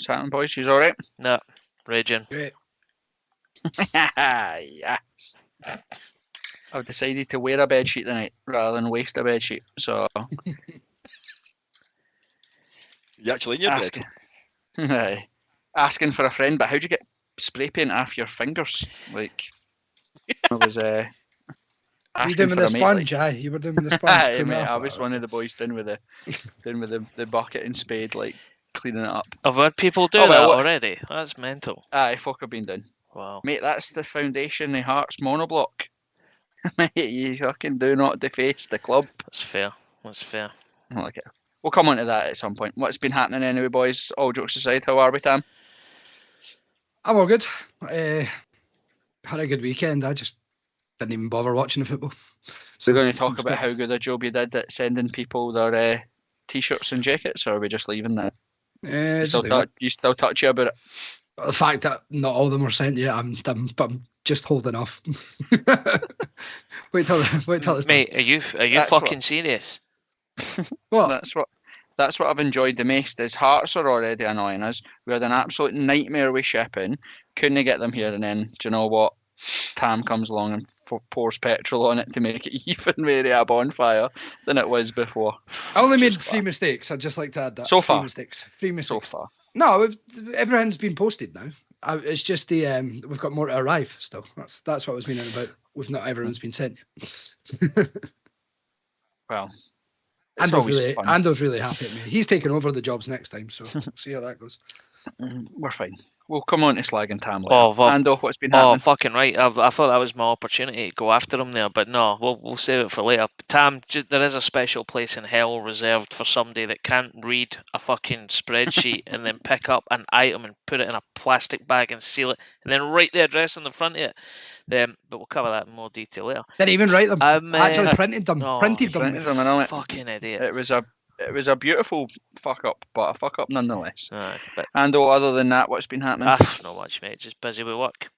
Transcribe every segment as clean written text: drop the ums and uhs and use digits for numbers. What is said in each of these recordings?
What's happening, boys? You alright? No, raging. Great. Yes. I've decided to wear a bedsheet tonight rather than waste a bedsheet. So You actually in your bed? asking for a friend, but how'd you get spray paint off your fingers? Like I was You asking doing for with the a mate. sponge, aye? You were doing with the sponge. Aye, cleaning mate, up. I was one of the boys doing with the bucket and spade, like cleaning it up. I've had people do Oh, well, that what- already. That's mental. Aye, folk have been done. Wow. Mate, that's the foundation of Hearts monoblock. Mate, you fucking do not deface the club. That's fair. That's fair. Okay. We'll come on to that at some point. What's been happening anyway, boys? All jokes aside, how are we, Tam? I'm all good. Had a good weekend. I just didn't even bother watching the football. We're going to talk about how good a job you did at sending people their t-shirts and jackets, or are we just leaving that? You still touchy about it? The fact that not all of them were sent yet, I'm just holding off. wait till it's Mate, are you That's fucking serious? what? That's what I've enjoyed the most. Is Hearts are already annoying us. We had an absolute nightmare with shipping. Couldn't get them here, and then do you know what? Tam comes along and pours petrol on it to make it even more a bonfire than it was before. I only made Just 3 mistakes. I'd just like to add that. So 3 far. mistakes. 3 So mistakes. far. No, everything's been posted now. It's just the we've got more to arrive still. That's what I was meaning about. With not everyone's been sent yet. Well, it's always fun. Ando's really happy at me. He's taking over the jobs next time, so we'll see how that goes. We're fine. We'll come on to slagging Tam later. Oh, Ando, what's been happening? Oh, fucking right. I thought that was my opportunity to go after him there, but no, we'll save it for later. Tam, there is a special place in hell reserved for somebody that can't read a fucking spreadsheet and then pick up an item and put it in a plastic bag and seal it, and then write the address on the front of it. But we'll cover that in more detail later. Didn't even write them. Actually printed them. Oh, printed them. I know it. Fucking idiot. It was a beautiful fuck up, but a fuck up nonetheless. But Ando, other than that, what's been happening? not much, mate. Just busy with work.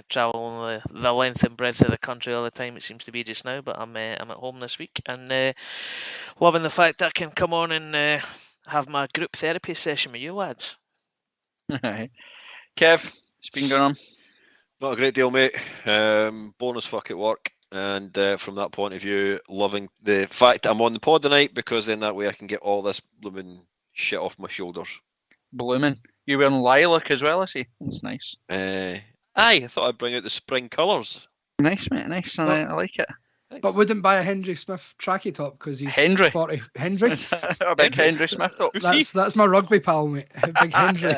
Travel the length and breadth of the country all the time. It seems to be just now, but I'm at home this week and loving the fact that I can come on and have my group therapy session with you lads. Kev, what's been going on? Not a great deal, mate. Bonus fuck at work. And from that point of view, loving the fact that I'm on the pod tonight, because then that way I can get all this blooming shit off my shoulders. Blooming. You wearing lilac as well, I see. That's nice. I thought I'd bring out the spring colours. Nice, mate. Nice. I like it. Thanks. But wouldn't buy a Hendry Smith tracky top because he's Henry. 40. Hendry? A big Henry Smith top. That's my rugby pal, mate. Big Hendry.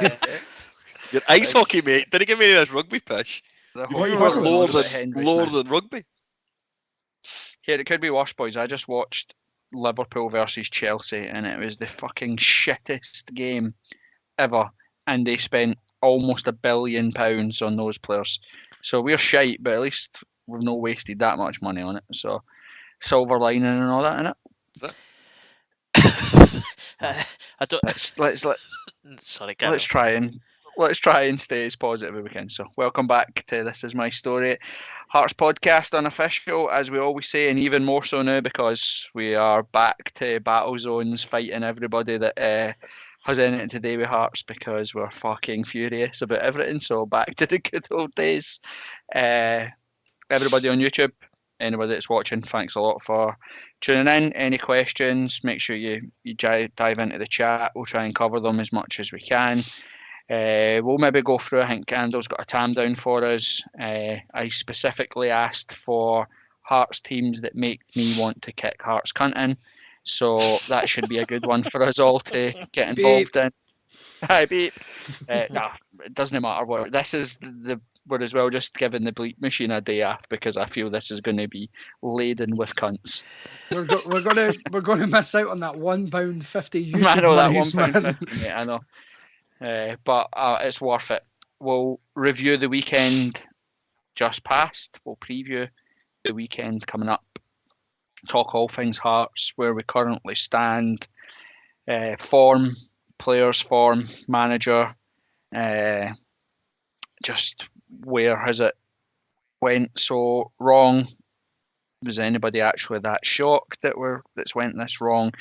Your ice hockey, mate. Didn't give me this rugby pitch. The What You you were talking about? lower than rugby. Here, it could be worse, boys. I just watched Liverpool versus Chelsea, and it was the fucking shittest game ever. And they spent almost £1 billion on those players. So we're shite, but at least we've not wasted that much money on it. So silver lining and all that, innit? I don't. Sorry, Let's try and stay as positive as we can. So welcome back to This Is My Story, Hearts podcast unofficial, as we always say, and even more so now because we are back to battle zones, fighting everybody that has anything to do with Hearts, because we're fucking furious about everything. So back to the good old days. Everybody on YouTube, anybody that's watching, thanks a lot for tuning in. Any questions, make sure you dive into the chat. We'll try and cover them as much as we can. We'll maybe go through. I think Ando's got a tam down for us. I specifically asked for Hearts teams that make me want to kick Hearts cunting, so that should be a good one for us all to get involved in. Hi, beep. Nah, it doesn't matter what. This is we're as well just giving the bleep machine a day off, because I feel this is going to be laden with cunts. We're going to miss out on that £1.50 YouTube I know that monies, man. £1.50, mate, I know. But it's worth it. We'll review the weekend just past. We'll preview the weekend coming up. Talk all things Hearts, where we currently stand, form, players' form, manager, just where has it went so wrong? Was anybody actually that shocked that that's went this wrong?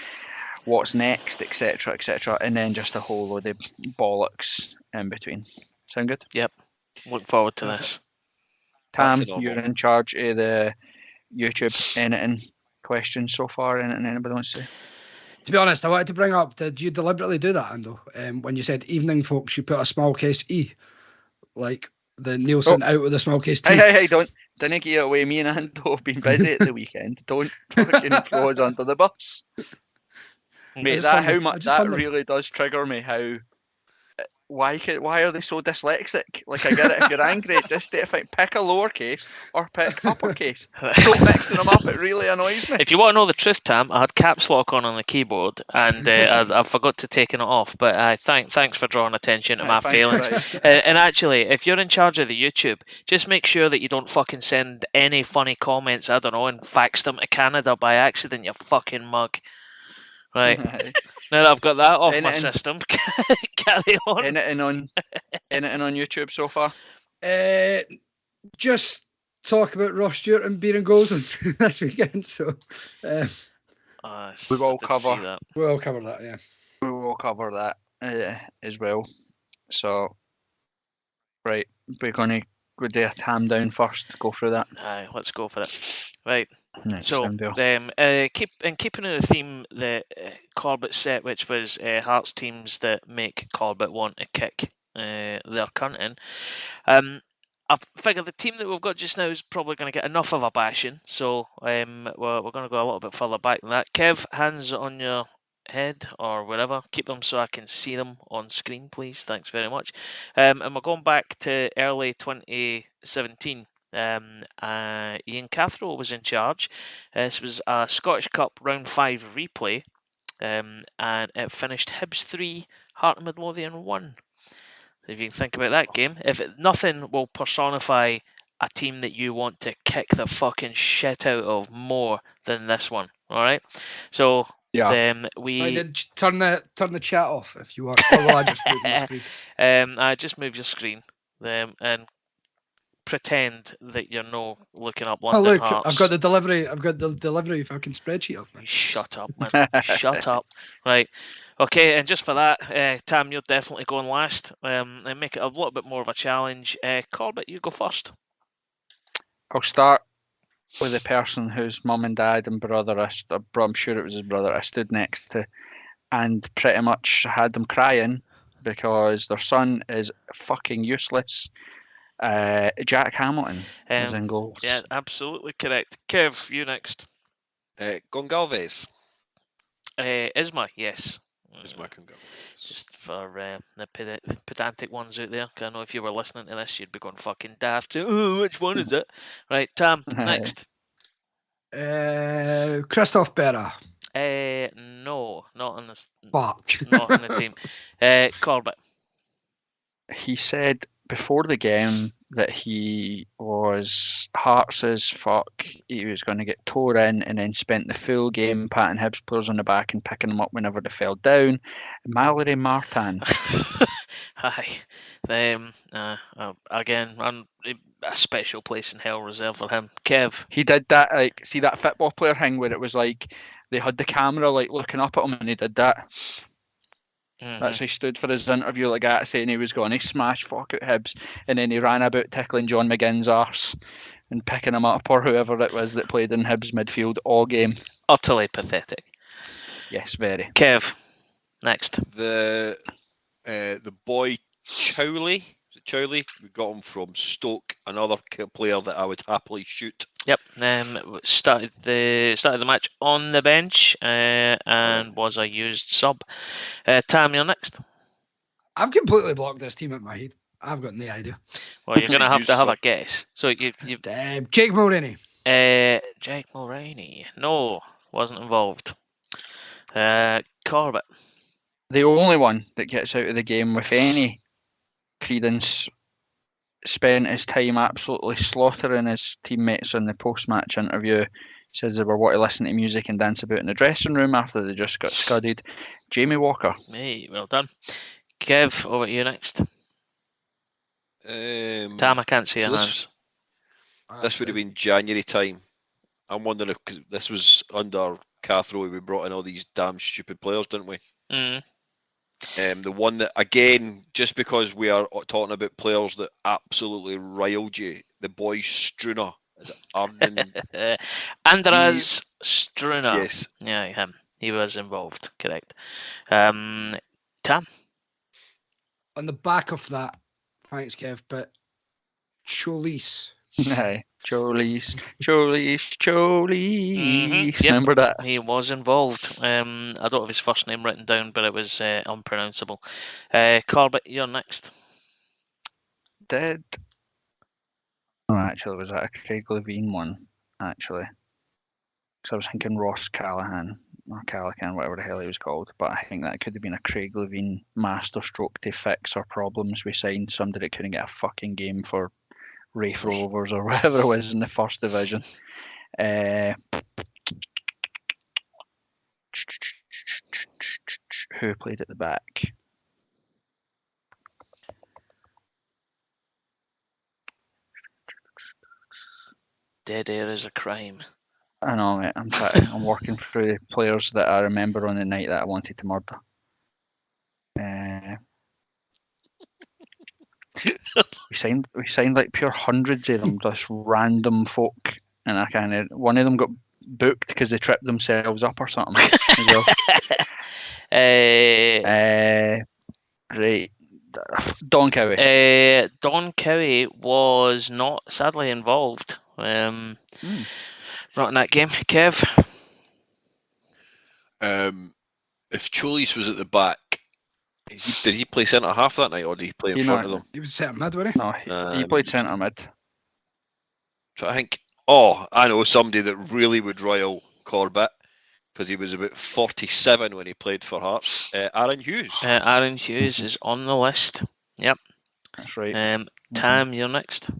what's next, etc., etc., and then just a whole load of bollocks in between. Sound good? Yep. Look forward to Perfect. this. Tam, Back to normal. you're in charge of the YouTube anything questions so far. Anything anybody wants to say? To be honest, I wanted to bring up, did you deliberately do that, Ando? When you said evening, folks, you put a small case E, like the Nielsen out with a small case T. Hey, don't get it away. Me and Ando have been busy at the weekend. Don't fucking throw us under the bus. Mate, that really does trigger me. How why are they so dyslexic? Like, I get it, if you're angry, just pick a lowercase or pick uppercase. Don't mixing them up. It really annoys me. If you want to know the truth, Tam, I had caps lock on the keyboard, and I forgot to take it off. But thanks for drawing attention to my failings. And actually, if you're in charge of the YouTube, just make sure that you don't fucking send any funny comments, I don't know, and fax them to Canada by accident, you fucking mug. Right. Now that I've got that off my system, carry on. Anything on YouTube so far? Just talk about Ross Stewart and beer and goals this weekend. So we will cover that. We'll cover that, yeah. We will cover that as well. So, right, we're going to go do a Tam down first. Go through that. Aye, let's go for it. Right. Next so, keeping in the theme that Corbett set, which was Hearts teams that make Corbett want to kick their cunt in. I figure the team that we've got just now is probably going to get enough of a bashing, so we're going to go a little bit further back than that. Kev, hands on your head or wherever. Keep them so I can see them on screen, please. Thanks very much. And we're going back to early 2017. Ian Cathro was in charge. This was a Scottish Cup round 5 replay, and it finished Hibs 3, Heart of Midlothian 1. So if you think about that game, nothing will personify a team that you want to kick the fucking shit out of more than this one. All right, so we turn the chat off if you want. Or will I just move the screen? I just move your screen and pretend that you're not looking up London Hearts. I've got the delivery fucking spreadsheet up, man. Shut up, man. Shut up. Right. Okay, and just for that, Tam, you're definitely going last. And make it a little bit more of a challenge. Corbett, you go first. I'll start with the person whose mum and dad and brother, I'm sure it was his brother, I stood next to, and pretty much had them crying because their son is fucking useless. Jack Hamilton is in goals. Yeah, absolutely correct. Kev, you next. Gongalves. Isma, yes. Isma Gongalves. Just for the pedantic ones out there, because I know if you were listening to this, you'd be going fucking daft. Oh, which one is it? Right, Tam, next. Christoph Berra. No, not on this. Fuck. Not on the team. Corbett. He said before the game that he was Hearts as fuck. He was going to get tore in, and then spent the full game patting Hibs players on the back and picking them up whenever they fell down. Mallory Martin. Hi. Again, a special place in hell reserved for him. Kev. He did that, like, see that football player thing where it was like they had the camera like looking up at him, and he did that. Mm-hmm. That's how he stood for his interview, like that, saying he was going to smash fuck out Hibs, and then he ran about tickling John McGinn's arse and picking him up, or whoever it was that played in Hibs midfield all game. Utterly pathetic. Yes, very. Kev, next. The boy Chowley. Chowley, we got him from Stoke, another player that I would happily shoot. Yep, started the match on the bench and was a used sub. Tam, you're next. I've completely blocked this team at my head. I've got no idea. Well, you're gonna have to have a guess. So you Jake Mulroney. Jake Mulroney. No, wasn't involved. Corbett. The only one that gets out of the game with any credence spent his time absolutely slaughtering his teammates in the post-match interview. Says they were wanting to listen to music and dance about in the dressing room after they just got scudded. Jamie Walker. Hey, well done. Kev, over to you next. Tam, I can't see your hands. This would have been January time. I'm wondering if this was under Cathro, we brought in all these damn stupid players, didn't we? Mm. The one that, again, just because we are talking about players that absolutely riled you, the boy Struna. Is it Arden? Andras Struna. Yes. Yeah, him. He was involved. Correct. Tam. On the back of that, thanks, Kev, but Cholis. Aye. Cholies. Yep. Remember that? He was involved. I don't have his first name written down, but it was unpronounceable. Corbett, you're next. Did. Oh, actually, was that a Craig Levine one? Actually. So I was thinking Ross Callahan, or Callaghan, whatever the hell he was called. But I think that could have been a Craig Levine masterstroke to fix our problems. We signed somebody that couldn't get a fucking game for Rafe Rovers or whatever it was in the first division. Who played at the back? Dead air is a crime. I know, mate. I'm working through the players that I remember on the night that I wanted to murder. We signed like pure hundreds of them, just random folk, and I kind of one of them got booked because they tripped themselves up or something. Right, Don Cowie. Don Cowie was not sadly involved. Not in that game. Kev. If Cholis was at the back, did he play centre half that night, or did he play in front of them? He was centre mid, wasn't he? No, he played centre mid. So I think, I know somebody that really would rile Corbett because he was about 47 when he played for Hearts. Aaron Hughes. Aaron Hughes is on the list. Yep. That's right. Tam, you're next.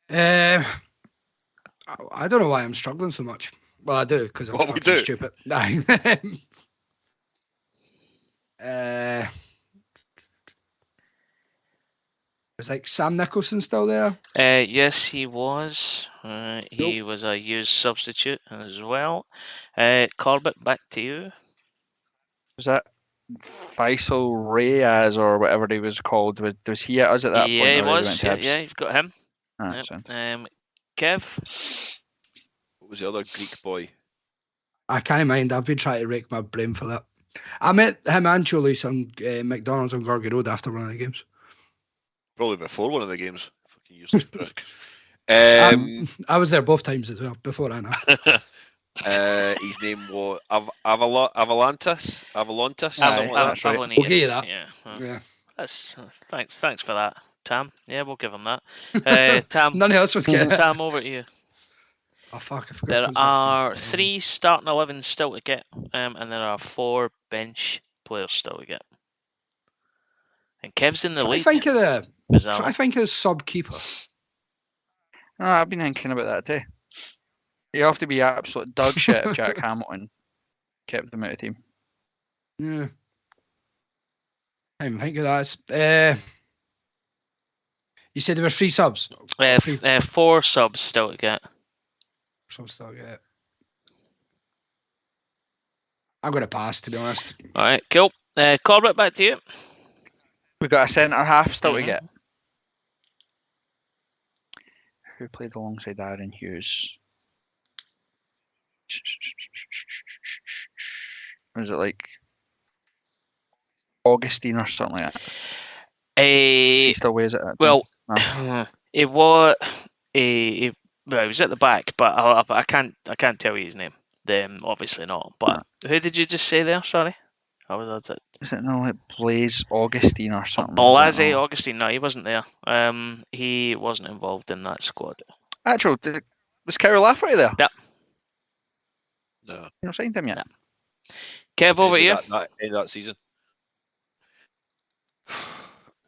I don't know why I'm struggling so much. Well, I do because I'm fucking stupid. Was like Sam Nicholson still there? Yes, he was. He was a used substitute as well. Corbett, back to you. Was that Faisal Reyes or whatever he was called? Was he at us at that point? Yeah, he was. Yeah, you've got him. Yep. Kev. What was the other Greek boy? I can't mind. I've been trying to rake my brain for that. I met him and Cholis on McDonald's on Gorgie Road after one of the games. Probably before one of the games. Fucking useless prick. I was there both times as well, before and after. His name was Avalantis. We'll give you that. Yeah. That's thanks for that, Tam. Yeah, we'll give him that. Tam. None else was getting it. Tam, over to you. Oh fuck! I forgot. There are 3 starting 11s still to get, and there are 4 bench players still to get. And Kev's in the lead. Try to think of the sub keeper. No, I've been thinking about that too. You have to be absolute dog shit if Jack Hamilton kept them out of team. Yeah. I didn't think of that. You said there were 3 subs? 4 subs still to get. Some still get it. I'm going to pass, to be honest. All right, cool. Corbett, back to you. We've got a centre half still to get. Who played alongside Aaron Hughes? Was it like Augustine or something like that? He still weighs it. Well, it was he was at the back, but I can't tell you his name. Obviously not. But who did you just say there? Sorry, Is it not like Blaise Augustine or something? Blaise Augustine? No, he wasn't there. He wasn't involved in that squad. Actually, was Kyle Lafferty there? Yep. No. You not signed him yet? Yeah. Kev, over to you. In that season.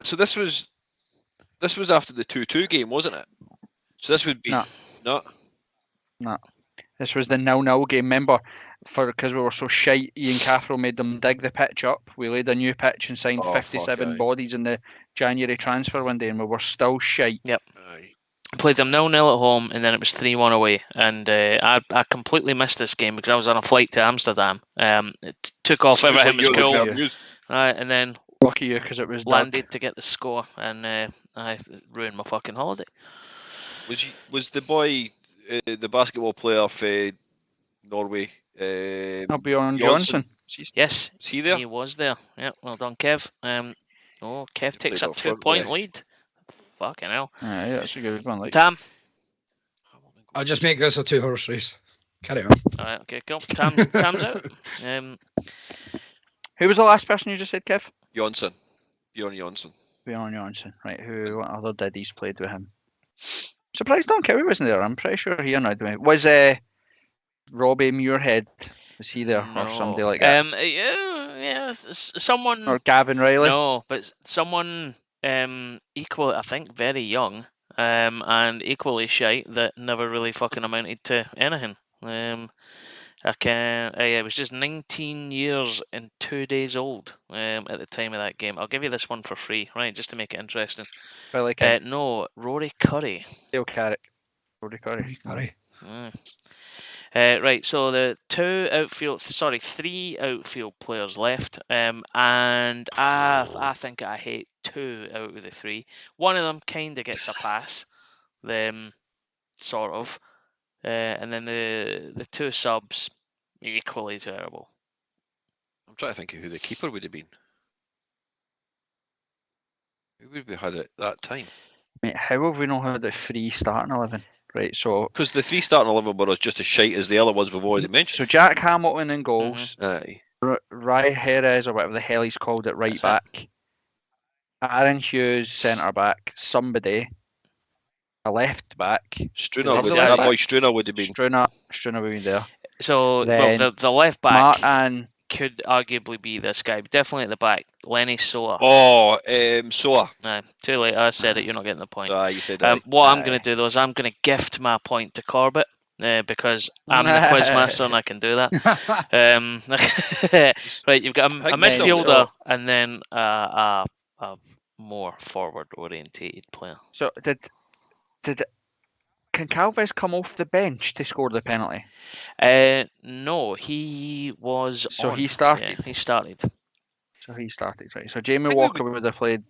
So this was after the 2-2 game, wasn't it? So this would be no. This was the 0-0 game. Remember, because we were so shite, Ian Cathro made them dig the pitch up. We laid a new pitch and signed 57 bodies in the January transfer window, and we were still shite. Yep. Aye. Played them 0-0 at home, and then it was 3-1 away. And I completely missed this game because I was on a flight to Amsterdam. It took off, everything was cool. And then lucky you, because it was landed to get the score, and I ruined my fucking holiday. Was the boy the basketball player for Norway? Bjorn Johnson. Yes, was he there? He was there. Yeah, well done, Kev. Kev takes a 2-point lead. Fucking hell. Aye, that's a good one. Like. Tam. I'll just make this a 2-horse race. Carry on. All right, okay, cool. Tam's out. Who was the last person you just said, Kev? Johnson. Bjorn Johnson. Bjorn Johnson. Right, what other diddies played with him? Surprised Don Kerry wasn't there. I'm pretty sure he annoyed me. Was Robbie Muirhead? Was he there? No. Or somebody like that? Yeah, someone... Or Gavin Riley? No, but someone equally, I think, very young, and equally shite that never really fucking amounted to anything. It was just 19 years and 2 days old at the time of that game. I'll give you this one for free, right, just to make it interesting. No, Rory Curry. Dale Carrick. Rory Curry. Right, so the three outfield players left, and I think I hate 2 out of the 3. One of them kind of gets a pass, sort of, and then the 2 subs equally terrible. I'm trying to think of who the keeper would have been. Who would we had at that time? Mate, how have we not had the 3 starting 11? Right, so because the 3 starting 11 were just as shite as the other ones we've already mentioned. So Jack Hamilton in goals. Aye. Rai Jerez, or whatever the hell he's called it, right back. Aaron Hughes, centre back. Somebody, a left back. That boy Struna would have been. Struna would be there. So the left back Martin could arguably be this guy, but definitely at the back, Lenny Soa. Oh, Soa. Nah, too late. I said it. You're not getting the point. You said that. What I'm going to do though is I'm going to gift my point to Corbett because I'm the quizmaster and I can do that. Right, you've got a midfielder and then a more forward orientated player. So can Calves come off the bench to score the penalty? No, he was. So he started. Yeah, he started. So he started, right? So Jamie Walker would have played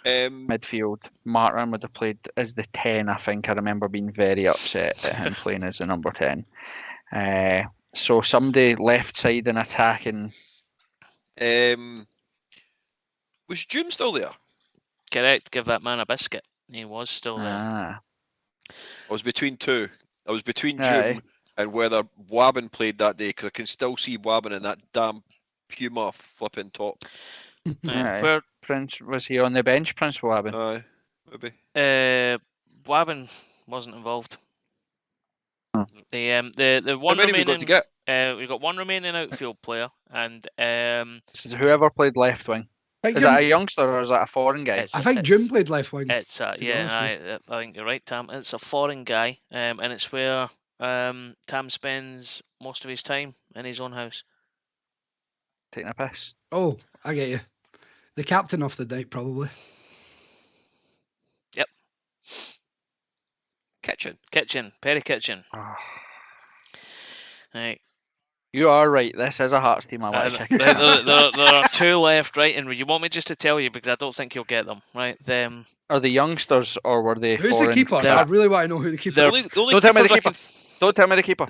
midfield. Martin would have played as the 10. I think I remember being very upset at him playing as the number 10. So somebody left side and attacking. Was June still there? Correct. Give that man a biscuit. He was still there. I was between 2. I was between June and whether Wabbin played that day, because I can still see Wabbin in that damn Puma flipping top. Where Prince was he on the bench? Prince Wabbin. Maybe. Wabbin wasn't involved. The one remaining. We got to get. We got one remaining outfield player, and so whoever played left wing. Is that a youngster or is that a foreign guy? I think Jim played left wing. It's I think you're right, Tam. It's a foreign guy, and it's where Tam spends most of his time in his own house. Taking a piss. Oh, I get you. The captain of the night, probably. Yep. Kitchen. Perry Kitchen. Oh. Right. You are right. This is a Hearts team. I like. There are 2 left, right? And you want me just to tell you because I don't think you'll get them, right? Them. Are they youngsters or were they? Who's the keeper? I really want to know who the keeper is. Don't tell me the keeper. Don't tell me the keeper.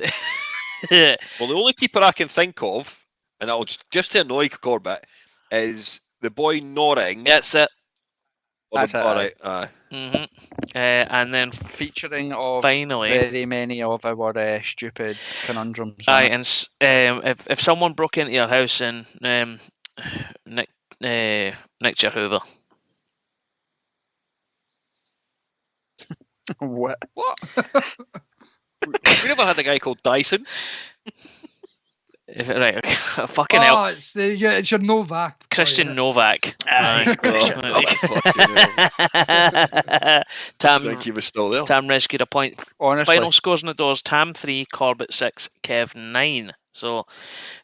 Well, the only keeper I can think of, and I'll just to annoy Corbett, is the boy Norring. That's it. That's it. All right. And then featuring of finally very many of our stupid conundrums. And if someone broke into your house and nicked your Hoover. What? We never had a guy called Dyson. Right, okay. Fucking hell. It's your Novak. Christian Novak. Tam, think he was still there. Tam rescued a point. Honestly. Final scores in the doors: Tam 3, Corbett 6, Kev 9. So,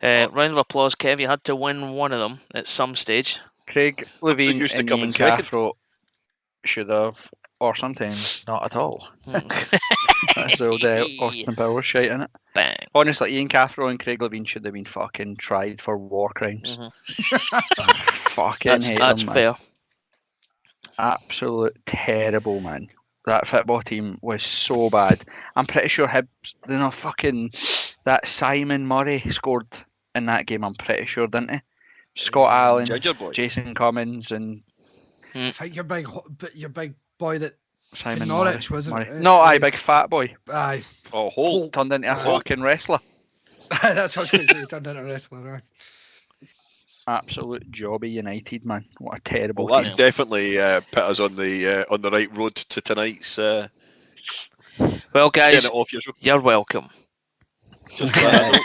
round of applause, Kev. You had to win one of them at some stage. Craig Levine and Ian Castro should have or sometimes not at all. Hmm. That's the old Austin Powers shite, innit? Bang. Honestly, Ian Cathro and Craig Levein should have been fucking tried for war crimes. Fucking hate That's them, man. fair. Absolute terrible, man. That football team was so bad. I'm pretty sure that Simon Murray scored in that game. I'm pretty sure, didn't he? Scott Allen, Ginger boy. Jason Cummins, and I think your big boy that Simon Norwich, Murray. wasn't it? No, aye, big fat boy. Aye. Oh, Holt. Turned into a fucking wrestler. That's what I was going to say. He turned into a wrestler, right? Absolute jobby United, man. What a terrible Well, that's team. definitely put us on the right road to tonight's. Well, guys, getting it off your you're welcome. just that.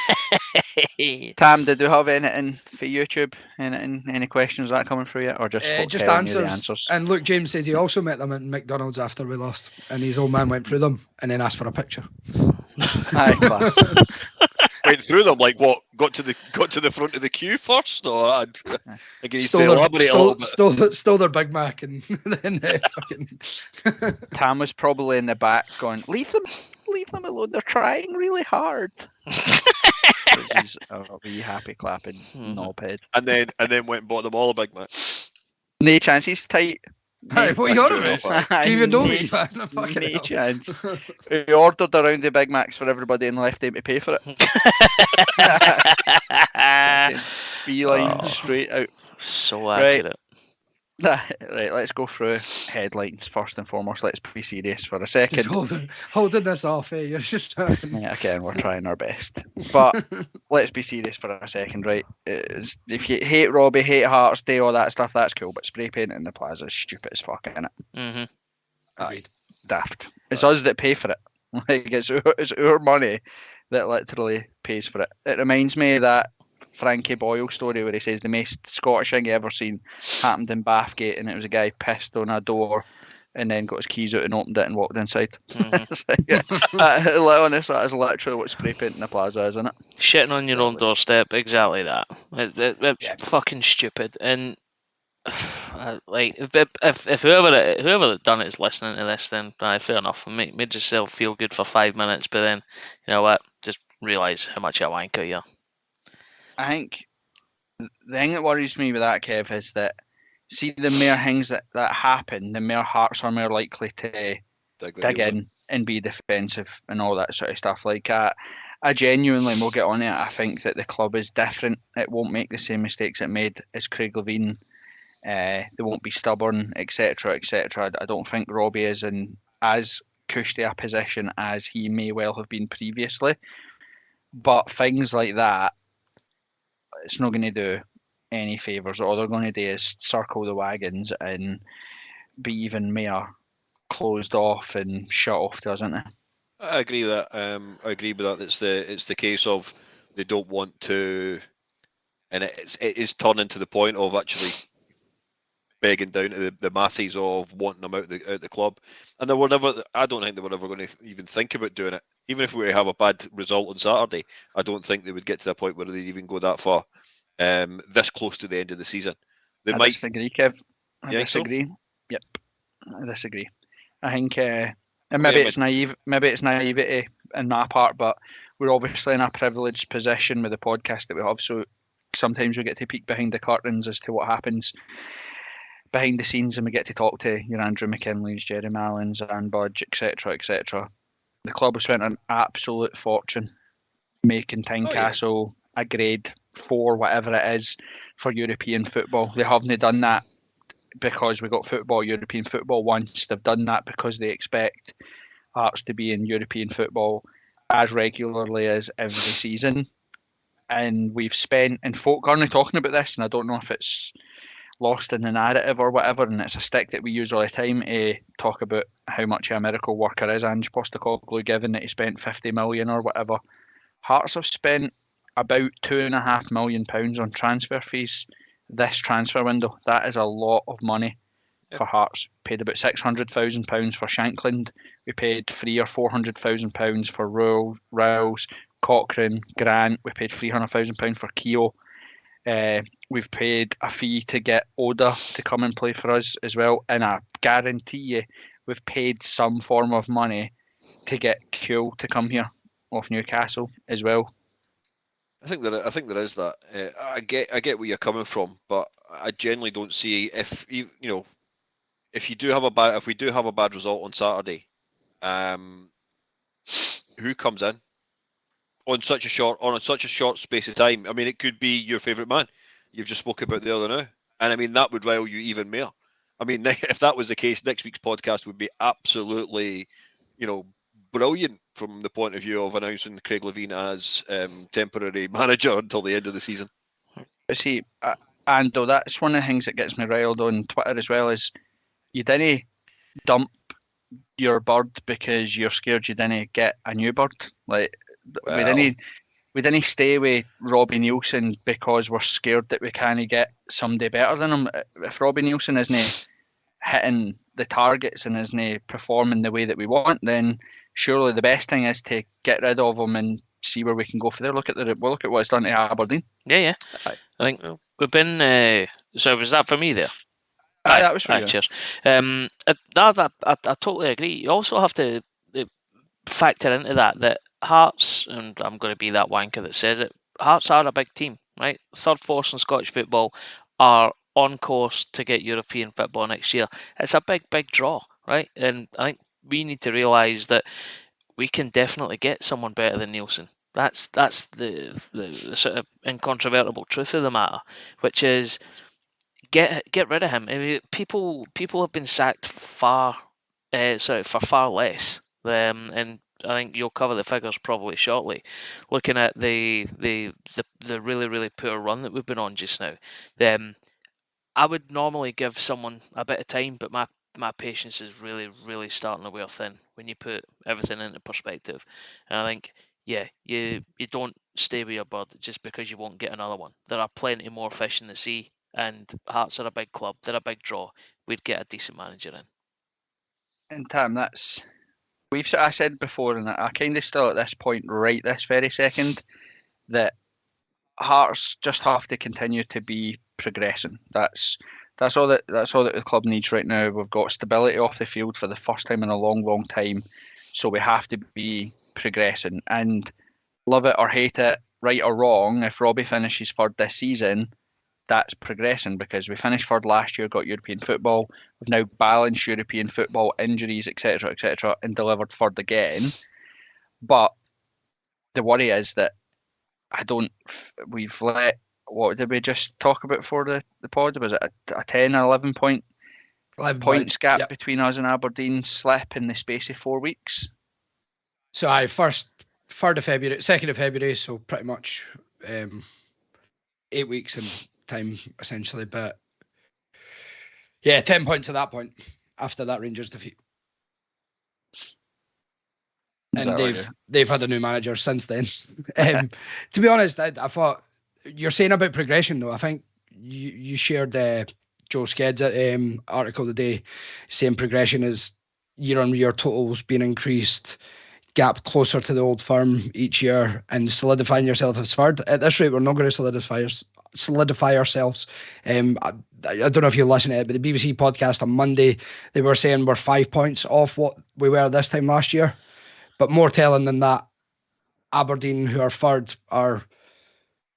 Tam, did you have anything for YouTube? Any questions that coming through yet, or just Just telling you the answers. And Luke James says he also met them at McDonald's after we lost, and his old man went through them and then asked for a picture. Aye, class. Went through them like what? Got to the front of the queue first, or I guess to Stole elaborate a little bit. stole their Big Mac and then fucking. Tam was probably in the back going, leave them alone. They're trying really hard. He's a wee happy clapping knobhead. And then went and bought them all a Big Mac. No chance. He's tight. Hey, what are you on about? Do you even know me, man? No chance. He ordered a round of Big Macs for everybody and left him to pay for it. Beeline straight out. So accurate. Right, let's go through headlines first and foremost. Let's be serious for a second. Just holding this off, eh? You're just. Yeah, again, we're trying our best. But let's be serious for a second, right? If you hate Robbie, hate Hearts Day, all that stuff, that's cool. But spray painting in the plaza is stupid as fuck, isn't it? Mm-hmm. Aye, daft. It's us that pay for it. Like it's our money that literally pays for it. It reminds me of that Frankie Boyle story where he says the most Scottish thing he ever seen happened in Bathgate, and it was a guy pissed on a door and then got his keys out and opened it and walked inside. Honestly, that is literally what spray painting the plaza is, isn't it? Shitting on your own doorstep, exactly that. It's fucking stupid. And like, if whoever done it is listening to this, then fair enough. Made yourself feel good for 5 minutes, but then you know what? Just realise how much a wanker you are. I think the thing that worries me with that, Kev, is that see the more things that happen, the more Hearts are more likely to dig in and be defensive and all that sort of stuff. Like I genuinely, and we'll get on it, I think that the club is different. It won't make the same mistakes it made as Craig Levein. They won't be stubborn, etc., etc. I don't think Robbie is in as cushy a position as he may well have been previously. But things like that, it's not going to do any favours. All they're going to do is circle the wagons and be even more closed off and shut off to us, isn't it? I agree with that. I agree with that. It's the case of they don't want to, and it is turning to the point of actually begging down to the masses of wanting them out the club. And I don't think they were ever going to even think about doing it. Even if we have a bad result on Saturday, I don't think they would get to the point where they'd even go that far. This close to the end of the season, I disagree, Kev. I disagree. So? Yep, I disagree. I think, and maybe it's naive. Maybe it's naivety in my part, but we're obviously in a privileged position with the podcast that we have. So sometimes we get to peek behind the curtains as to what happens behind the scenes, and we get to talk to your Andrew McKinleys, Jerry Mallins, and Budge, etc., etc. The club has spent an absolute fortune making Tynecastle a grade 4, whatever it is, for European football. They haven't done that because we got European football once. They've done that because they expect Hearts to be in European football as regularly as every season. And we've spent, and folk are only talking about this, and I don't know if it's lost in the narrative or whatever, and it's a stick that we use all the time to talk about how much a miracle worker is Ange Postecoglou, given that he spent 50 million or whatever. Hearts have spent about £2.5 million on transfer fees this transfer window. That is a lot of money for Hearts. Paid about £600,000 for Shankland. We paid £300,000 or £400,000 for Rouse, Cochrane, Grant. We paid £300,000 for Keogh. We've paid a fee to get Oda to come and play for us as well, and I guarantee you we've paid some form of money to get Cool to come here off Newcastle as well. I think there is that. I get where you're coming from, but I generally don't see if we do have a bad result on Saturday, who comes in on such a short space of time? I mean, it could be your favourite man. You've just spoke about the other now, and I mean that would rile you even more. I mean, if that was the case, next week's podcast would be absolutely, brilliant from the point of view of announcing Craig Levein as temporary manager until the end of the season. But see, Ando, that's one of the things that gets me riled on Twitter as well, is you didn't dump your bird because you're scared you didn't get a new bird. Like, we didn't stay with Robbie Neilson because we're scared that we can't get somebody better than him. If Robbie Neilson isn't hitting the targets and isn't performing the way that we want, then surely the best thing is to get rid of him and see where we can go from there. Look at what it's done to Aberdeen. Yeah. I think we've been. So was that for me there? That was for you. Cheers. I totally agree. You also have to factor into that Hearts, and I'm going to be that wanker that says it, Hearts are a big team, right? Third force in Scottish football, are on course to get European football next year. It's a big draw, right? And I think we need to realise that we can definitely get someone better than Neilson. That's the sort of incontrovertible truth of the matter, which is get rid of him. I mean, people have been sacked for far less. And I think you'll cover the figures probably shortly. Looking at the really, really poor run that we've been on just now, I would normally give someone a bit of time, but my patience is really, really starting to wear thin when you put everything into perspective. And I think, you don't stay with your bird just because you won't get another one. There are plenty more fish in the sea, and Hearts are a big club. They're a big draw. We'd get a decent manager in. And Tam, I said before, and I kind of still at this point, right this very second, that Hearts just have to continue to be progressing. That's all that the club needs right now. We've got stability off the field for the first time in a long time, so we have to be progressing. And love it or hate it, right or wrong, if Robbie finishes third this season, that's progressing, because we finished third last year, got European football. We've now balanced European football, injuries, etc., and delivered third again. But the worry is that we've let, what did we just talk about for the pod? Was it a 10 or 11 points gap between us and Aberdeen slip in the space of 4 weeks? So 3rd of February, 2nd of February, so pretty much 8 weeks in time, essentially. But 10 points at that point after that Rangers defeat. And they've had a new manager since then. To be honest, I thought, you're saying about progression though, I think you shared Joe Sked's article today saying progression is year-on-year totals being increased, gap closer to the old firm each year, and solidifying yourself as third. At this rate, we're not going to solidify ourselves. I don't know if you listen to it, but the BBC podcast on Monday, they were saying we're 5 points off what we were this time last year. But more telling than that, Aberdeen, who are third, are,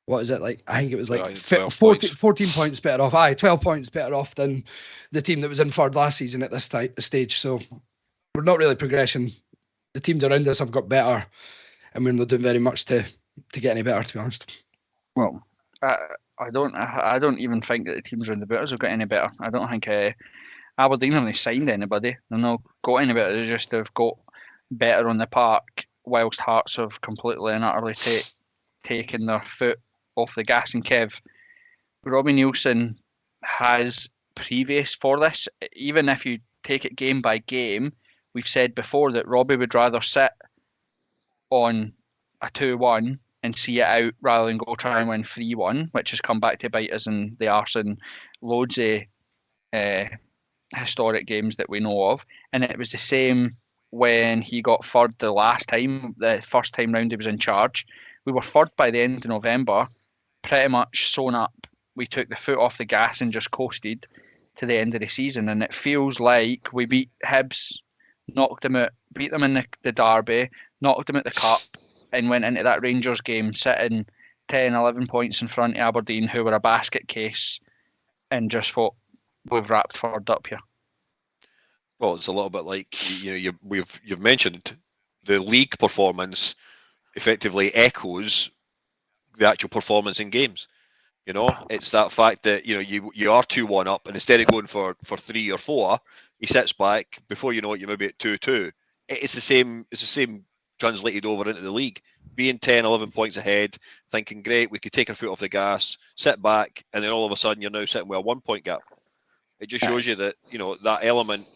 what is it, like, I think it was like 14 points better off. 12 points better off than the team that was in third last season at this stage. So we're not really progressing. The teams around us have got better, and we're not doing very much to get any better, to be honest. Well, I don't even think that the teams around the us have got any better. I don't think Aberdeen haven't signed anybody. They've not got any better. They've got better on the park, whilst Hearts have completely and utterly taken their foot off the gas. And Kev, Robbie Neilson has previous for this. Even if you take it game by game, we've said before that Robbie would rather sit on a 2-1 and see it out rather than go try and win 3-1, which has come back to bite us in the arse in loads of historic games that we know of. And it was the same when he got third the last time, the first time round he was in charge. We were third by the end of November, pretty much sewn up. We took the foot off the gas and just coasted to the end of the season. And it feels like we beat Hibs knocked them out, beat them in the derby, knocked them at the cup, and went into that Rangers game sitting 10, 11 points in front of Aberdeen, who were a basket case, and just thought, we've wrapped third up here. Well, it's a little bit like you've mentioned the league performance effectively echoes the actual performance in games. It's that fact that you are 2-1 up, and instead of going for 3 or 4, he sits back. Before you know it, you're maybe at 2-2. It's the same. It's the same translated over into the league. Being 10, 11 points ahead, thinking, great, we could take our foot off the gas, sit back, and then all of a sudden you're now sitting with a 1-point gap. It just shows you that that element,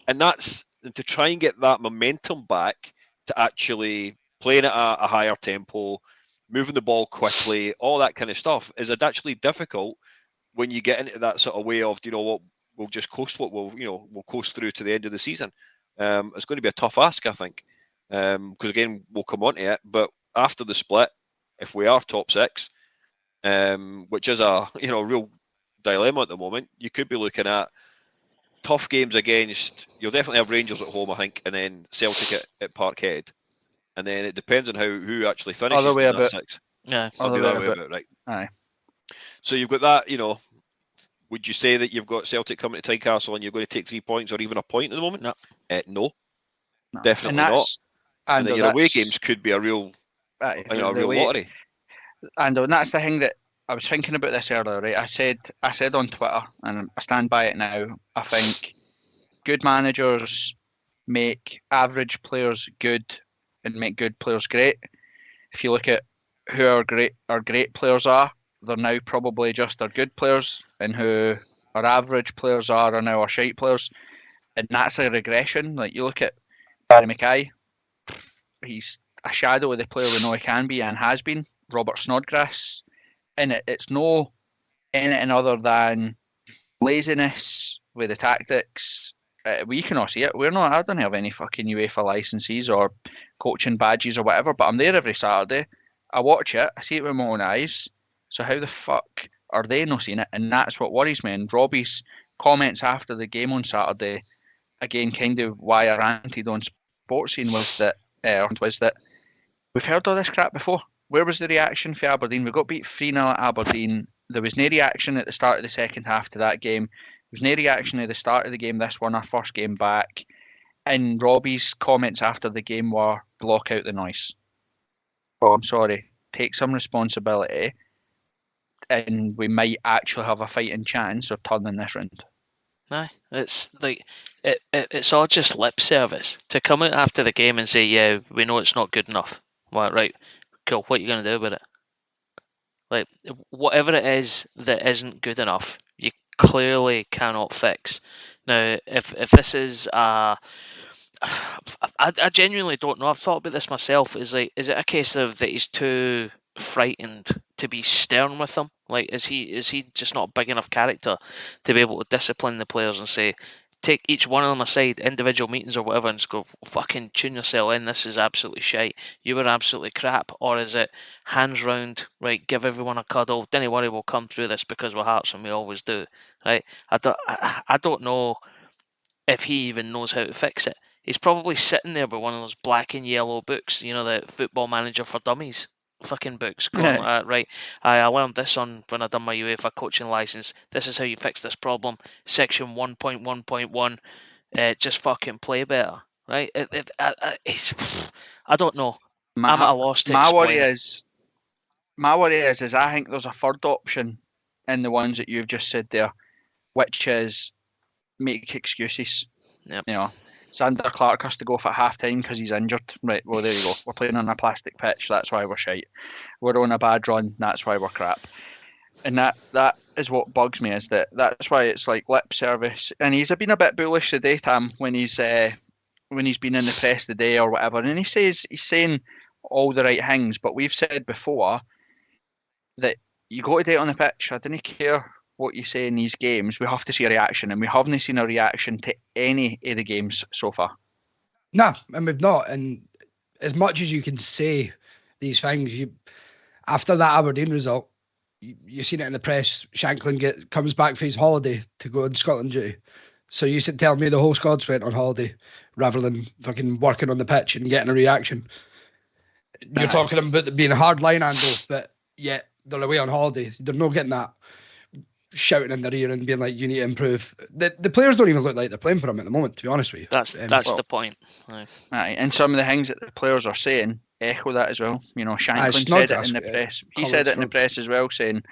and that's to try and get that momentum back to actually playing at a higher tempo, moving the ball quickly, all that kind of stuff is actually difficult when you get into that sort of way of what we'll just coast we'll coast through to the end of the season. It's going to be a tough ask, I think, because again we'll come on to it, but after the split, if we are top 6, which is a real dilemma at the moment, you could be looking at tough games against. You'll definitely have Rangers at home, I think, and then Celtic at Parkhead, and then it depends on who actually finishes Other way in that about 6. Yeah, other way about, right? Aye. So you've got that. Would you say that you've got Celtic coming to Tynecastle and you're going to take 3 points or even a point at the moment? No. No, definitely not. And your away games could be a real, a real lottery. And that's the thing that I was thinking about this earlier, right? I said on Twitter, and I stand by it now. I think good managers make average players good and make good players great. If you look at who our great players are, they're now probably just our good players, and who our average players are now our shite players, and that's a regression. Like you look at Barry Mackay, he's a shadow of the player we know he can be and has been. Robert Snodgrass, and it's no anything other than laziness with the tactics. We can all see it. I don't have any fucking UEFA licenses or coaching badges or whatever, but I'm there every Saturday. I watch it. I see it with my own eyes. So how the fuck are they not seeing it? And that's what worries me. And Robbie's comments after the game on Saturday, again, kind of why I ranted on Sports Scene was that we've heard all this crap before. Where was the reaction for Aberdeen? We got beat 3-0 at Aberdeen. There was no reaction at the start of the second half to that game. There was no reaction at the start of the game. This one, our first game back. And Robbie's comments after the game were, block out the noise. Oh, I'm sorry. Take some responsibility, and we might actually have a fighting chance of turning this round. Aye, it's like it's all just lip service to come out after the game and say, yeah, we know it's not good enough. Well, right, cool. What are you going to do with it? Like, whatever it is that isn't good enough, you clearly cannot fix. Now, if this is I genuinely don't know. I've thought about this myself. Is it a case of that he's too frightened to be stern with them? Like, is he just not a big enough character to be able to discipline the players and say, take each one of them aside, individual meetings or whatever, and just go, fucking tune yourself in, this is absolutely shite, you were absolutely crap? Or is it hands round, right, give everyone a cuddle, don't worry, we'll come through this because we're Hearts and we always do, right? I don't know if he even knows how to fix it. He's probably sitting there with one of those black and yellow books, the Football Manager for Dummies fucking books, going, right, I learned this when I done my UEFA coaching license. This is how you fix this problem. Section 1.1.1. Just fucking play better, right? I don't know. I'm at a loss to explain it. My worry is I think there's a third option in the ones that you've just said there, which is make excuses. Yep. Sander Clark has to go off at half time because he's injured. Right, well, there you go. We're playing on a plastic pitch. That's why we're shite. We're on a bad run. That's why we're crap. And that is what bugs me, is that's why it's like lip service. And he's been a bit bullish today, Tam, when he's been in the press today or whatever. And he's saying all the right things. But we've said before that you got to do it on the pitch. I didn't care what you say in these games. We have to see a reaction, and we haven't seen a reaction to any of the games so far. No, and we've not. And as much as you can say these things, after that Aberdeen result, you've seen it in the press. Shanklin comes back for his holiday to go on Scotland duty. So you should tell me the whole squad's went on holiday rather than fucking working on the pitch and getting a reaction. You're talking about it being a hard line angle, but yet they're away on holiday. They're not getting that shouting in their ear and being like, you need to improve. The players don't even look like they're playing for him at the moment, to be honest with you. That's the point. Aye. And some of the things that the players are saying echo that as well. You know, Shanklin said it in the press. He said it in the press as well, saying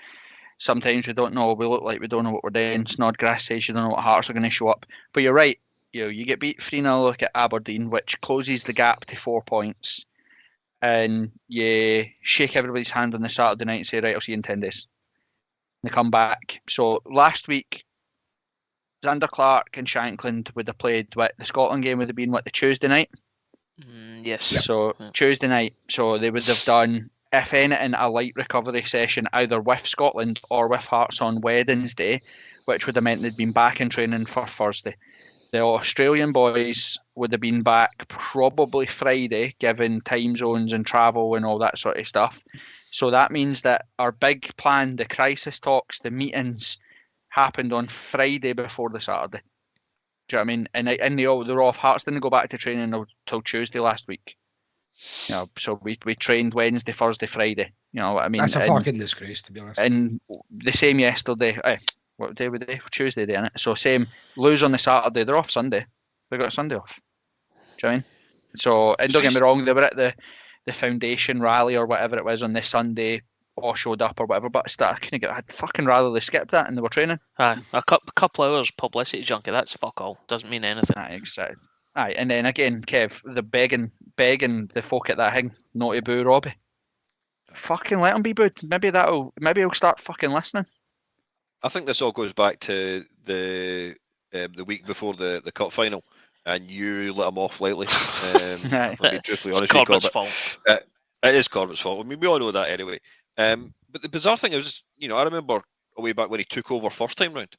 sometimes we don't know, we look like we don't know what we're doing. Snodgrass says you don't know what Hearts are going to show up. But you're right, you get beat 3-0 look at Aberdeen, which closes the gap to 4 points. And you shake everybody's hand on the Saturday night and say, right, I'll see you in 10 days. And they come back. So last week, Xander Clark and Shanklin would have played, the Scotland game would have been, the Tuesday night? Yes. So Tuesday night. So they would have done, if anything, a light recovery session either with Scotland or with Hearts on Wednesday, which would have meant they'd been back in training for Thursday. The Australian boys would have been back probably Friday, given time zones and travel and all that sort of stuff. So that means that our big plan, the crisis talks, the meetings, happened on Friday before the Saturday. Do you know what I mean? And they're off. Hearts didn't go back to training until Tuesday last week. You know, so we trained Wednesday, Thursday, Friday. You know what I mean? That's a fucking disgrace, to be honest. And the same yesterday. What day were they? Tuesday, day, innit? So same, lose on the Saturday, they're off Sunday. They got Sunday off. Do you know what I mean? So, and don't get me wrong, they were at the foundation rally or whatever it was on this Sunday, all showed up or whatever, but I'd fucking rather they skipped that and they were training. Aye, a couple hours publicity junkie, that's fuck all. Doesn't mean anything. Aye, exactly. Aye, and then again, Kev, the begging the folk at that thing not to boo Robbie. Fucking let him be booed. Maybe he'll start fucking listening. I think this all goes back to the week before the cup final, and you let him off lightly. If I'm being truthfully honest, it's Corbett's fault. It is Corbett's fault. I mean, we all know that anyway. But the bizarre thing is, I remember a way back when he took over first time round,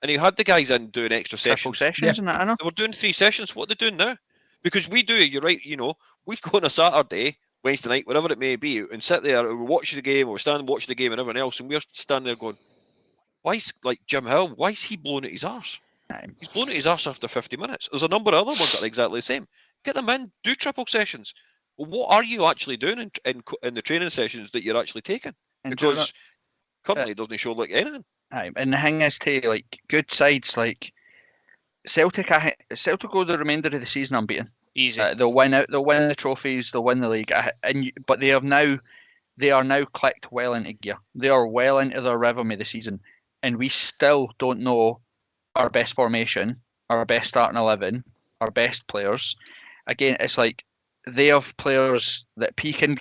and he had the guys in doing extra sessions. And that, I know. They were doing 3 sessions. What are they doing now? Because we do, you're right. We go on a Saturday, Wednesday night, whatever it may be, and sit there and we watch the game, or we stand and watch the game, and everyone else, and we're standing there going, why is, like Jim Hill, why is he blowing at his arse? He's blowing at his arse after 50 minutes. There's a number of other ones that are exactly the same. Get them in, do triple sessions. Well, what are you actually doing in the training sessions that you're actually taking? Because currently it doesn't show like anything. And the thing is, like good sides like Celtic go the remainder of the season unbeaten. Easy. They'll win the trophies, they'll win the league, but they are now clicked well into gear. They are well into their rhythm of the season. And we still don't know our best formation, our best starting 11, our best players. Again, it's like they have players that peak and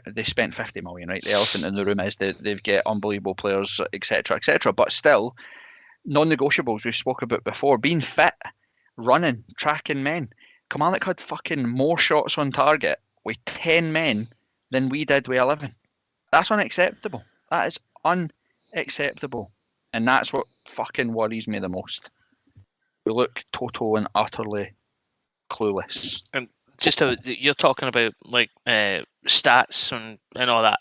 they spent 50 million, right? The elephant in the room is they've got unbelievable players, etc., etc. But still, non-negotiables we've spoke about before, being fit, running, tracking men. Kilmarnock had fucking more shots on target with 10 men than we did with 11. That's unacceptable. That is unacceptable. And that's what fucking worries me the most. We look total and utterly clueless. And just you're talking about like stats and all that.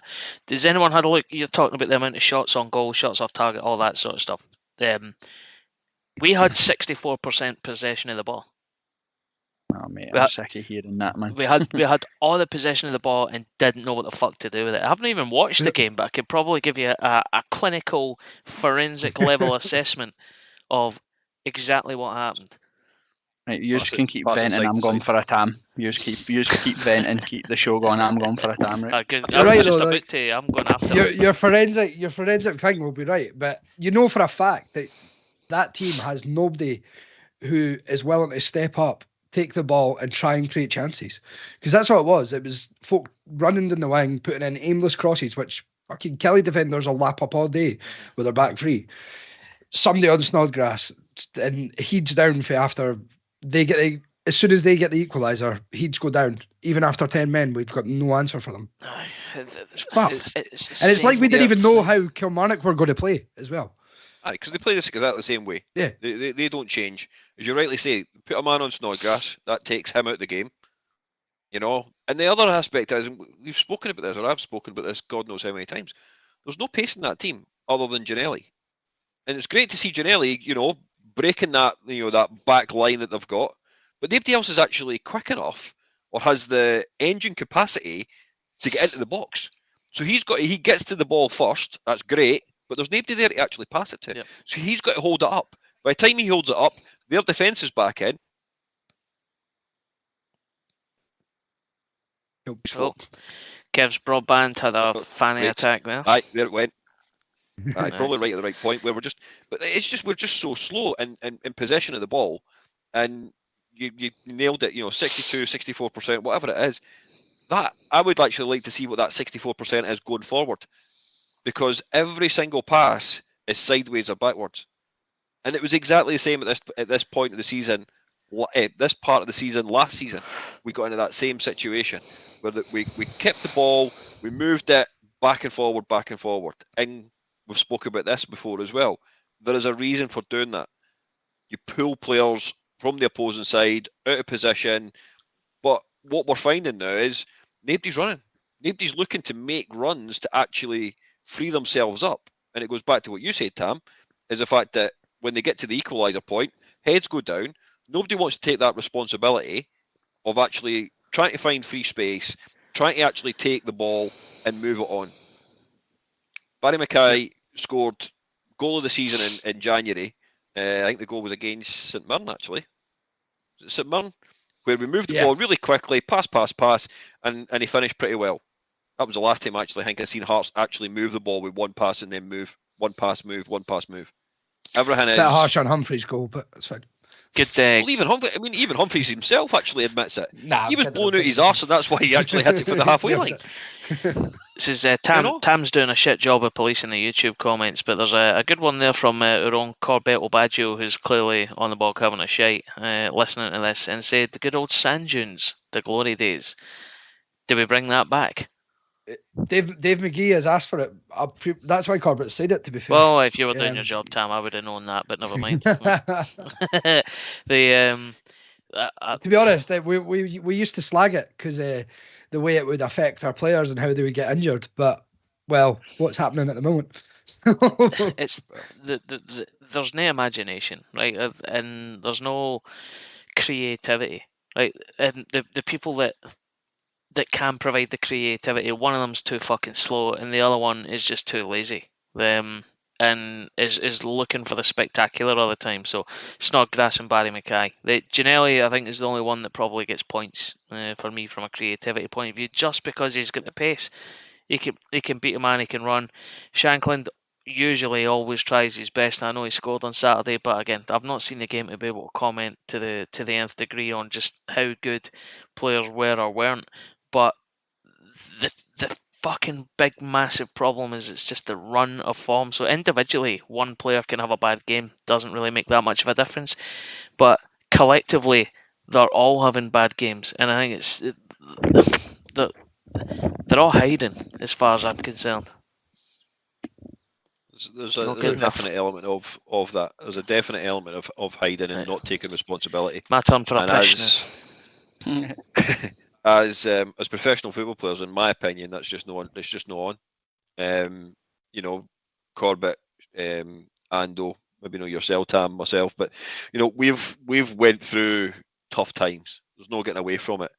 Does anyone had a look? You're talking about the amount of shots on goal, shots off target, all that sort of stuff. We had 64% possession of the ball. Oh mate, I'm sick of hearing that, man. We had all the possession of the ball and didn't know what the fuck to do with it. I haven't even watched the game, but I could probably give you a clinical, forensic level assessment of exactly what happened. Right, you just can keep venting. I'm going for a tam. You just keep venting, keep the show going. I'm going for a tam, right? I'm right, just about to. I'm going after your forensic thing will be right, but you know for a fact that team has nobody who is willing to step up, take the ball and try and create chances, because that's what it was. It was folk running down the wing, putting in aimless crosses, which fucking Killie defenders will lap up all day with their back free. Somebody on Snodgrass and heads down for after they get as soon as they get the equaliser, heads go down. Even after 10 men, we've got no answer for them. It's like we didn't even know how Kilmarnock were going to play as well. Because they play this exactly the same way. Yeah. They don't change. As you rightly say, put a man on Snodgrass, that takes him out of the game. And the other aspect is, and we've spoken about this, or I've spoken about this God knows how many times, there's no pace in that team other than Ginnelly. And it's great to see Ginnelly, breaking that that back line that they've got, but nobody else is actually quick enough or has the engine capacity to get into the box. So he gets to the ball first. That's great, but there's nobody there to actually pass it to. Yep. So he's got to hold it up. By the time he holds it up, their defence is back in. Oh, Kev's broadband had a fanny attack there. Aye, there it went. Nice. Probably right at the right point where we're just so slow in possession of the ball, and you nailed it. 62, 64%, whatever it is. That I would actually like to see what that 64% is going forward, because every single pass is sideways or backwards, and it was exactly the same at this point of the season. This part of the season, last season, we got into that same situation where we kept the ball, we moved it back and forward, and we've spoken about this before as well. There is a reason for doing that. You pull players from the opposing side out of position, but what we're finding now is nobody's running. Nobody's looking to make runs to actually free themselves up. And it goes back to what you said, Tam, is the fact that when they get to the equaliser point, heads go down. Nobody wants to take that responsibility of actually trying to find free space, trying to actually take the ball and move it on. Barry Mackay scored goal of the season in January. I think the goal was against St Mirren, actually. St Mirren, where we moved the ball really quickly, pass, and he finished pretty well. That was the last time actually I think I've seen Hearts actually move the ball with one pass and then move. One pass, move. Everything is... Bit harsh on Humphrey's goal, but it's fine. Good day. Well, even Humphreys himself actually admits it. Nah, he was blown out his arse, and that's why he actually hit it for the halfway line. This is Tam's doing a shit job of policing the YouTube comments, but there's a good one there from our own Corbetto Baggio, who's clearly on the ball having a shite, listening to this, and said, the good old sand dunes, the glory days. Do we bring that back? Dave McGee has asked for it. That's why Corbett said it, to be fair. Well, if you were doing your job, Tam, I would have known that, but never mind. To be honest, we used to slag it because the way it would affect our players and how they would get injured. But, well, what's happening at the moment? It's there's no imagination, right? And there's no creativity, right? And the people that can provide the creativity, one of them's too fucking slow and the other one is just too lazy, and is looking for the spectacular all the time. So Snodgrass and Barry Mackay. Ginnelly, I think, is the only one that probably gets points for me from a creativity point of view, just because he's got the pace. He can beat a man, he can run. Shankland usually always tries his best. I know he scored on Saturday, but again, I've not seen the game to be able to comment to the nth degree on just how good players were or weren't. But the fucking big massive problem is it's just the run of form. So individually, one player can have a bad game, doesn't really make that much of a difference. But collectively, they're all having bad games, and I think they're all hiding as far as I'm concerned. There's a definite element of that. There's a definite element of hiding and not taking responsibility. My turn for a pitch now. As professional football players, in my opinion, that's just no on. It's just no on. Corbett, Ando, maybe not yourself, Tam, myself, but we've went through tough times. There's no getting away from it.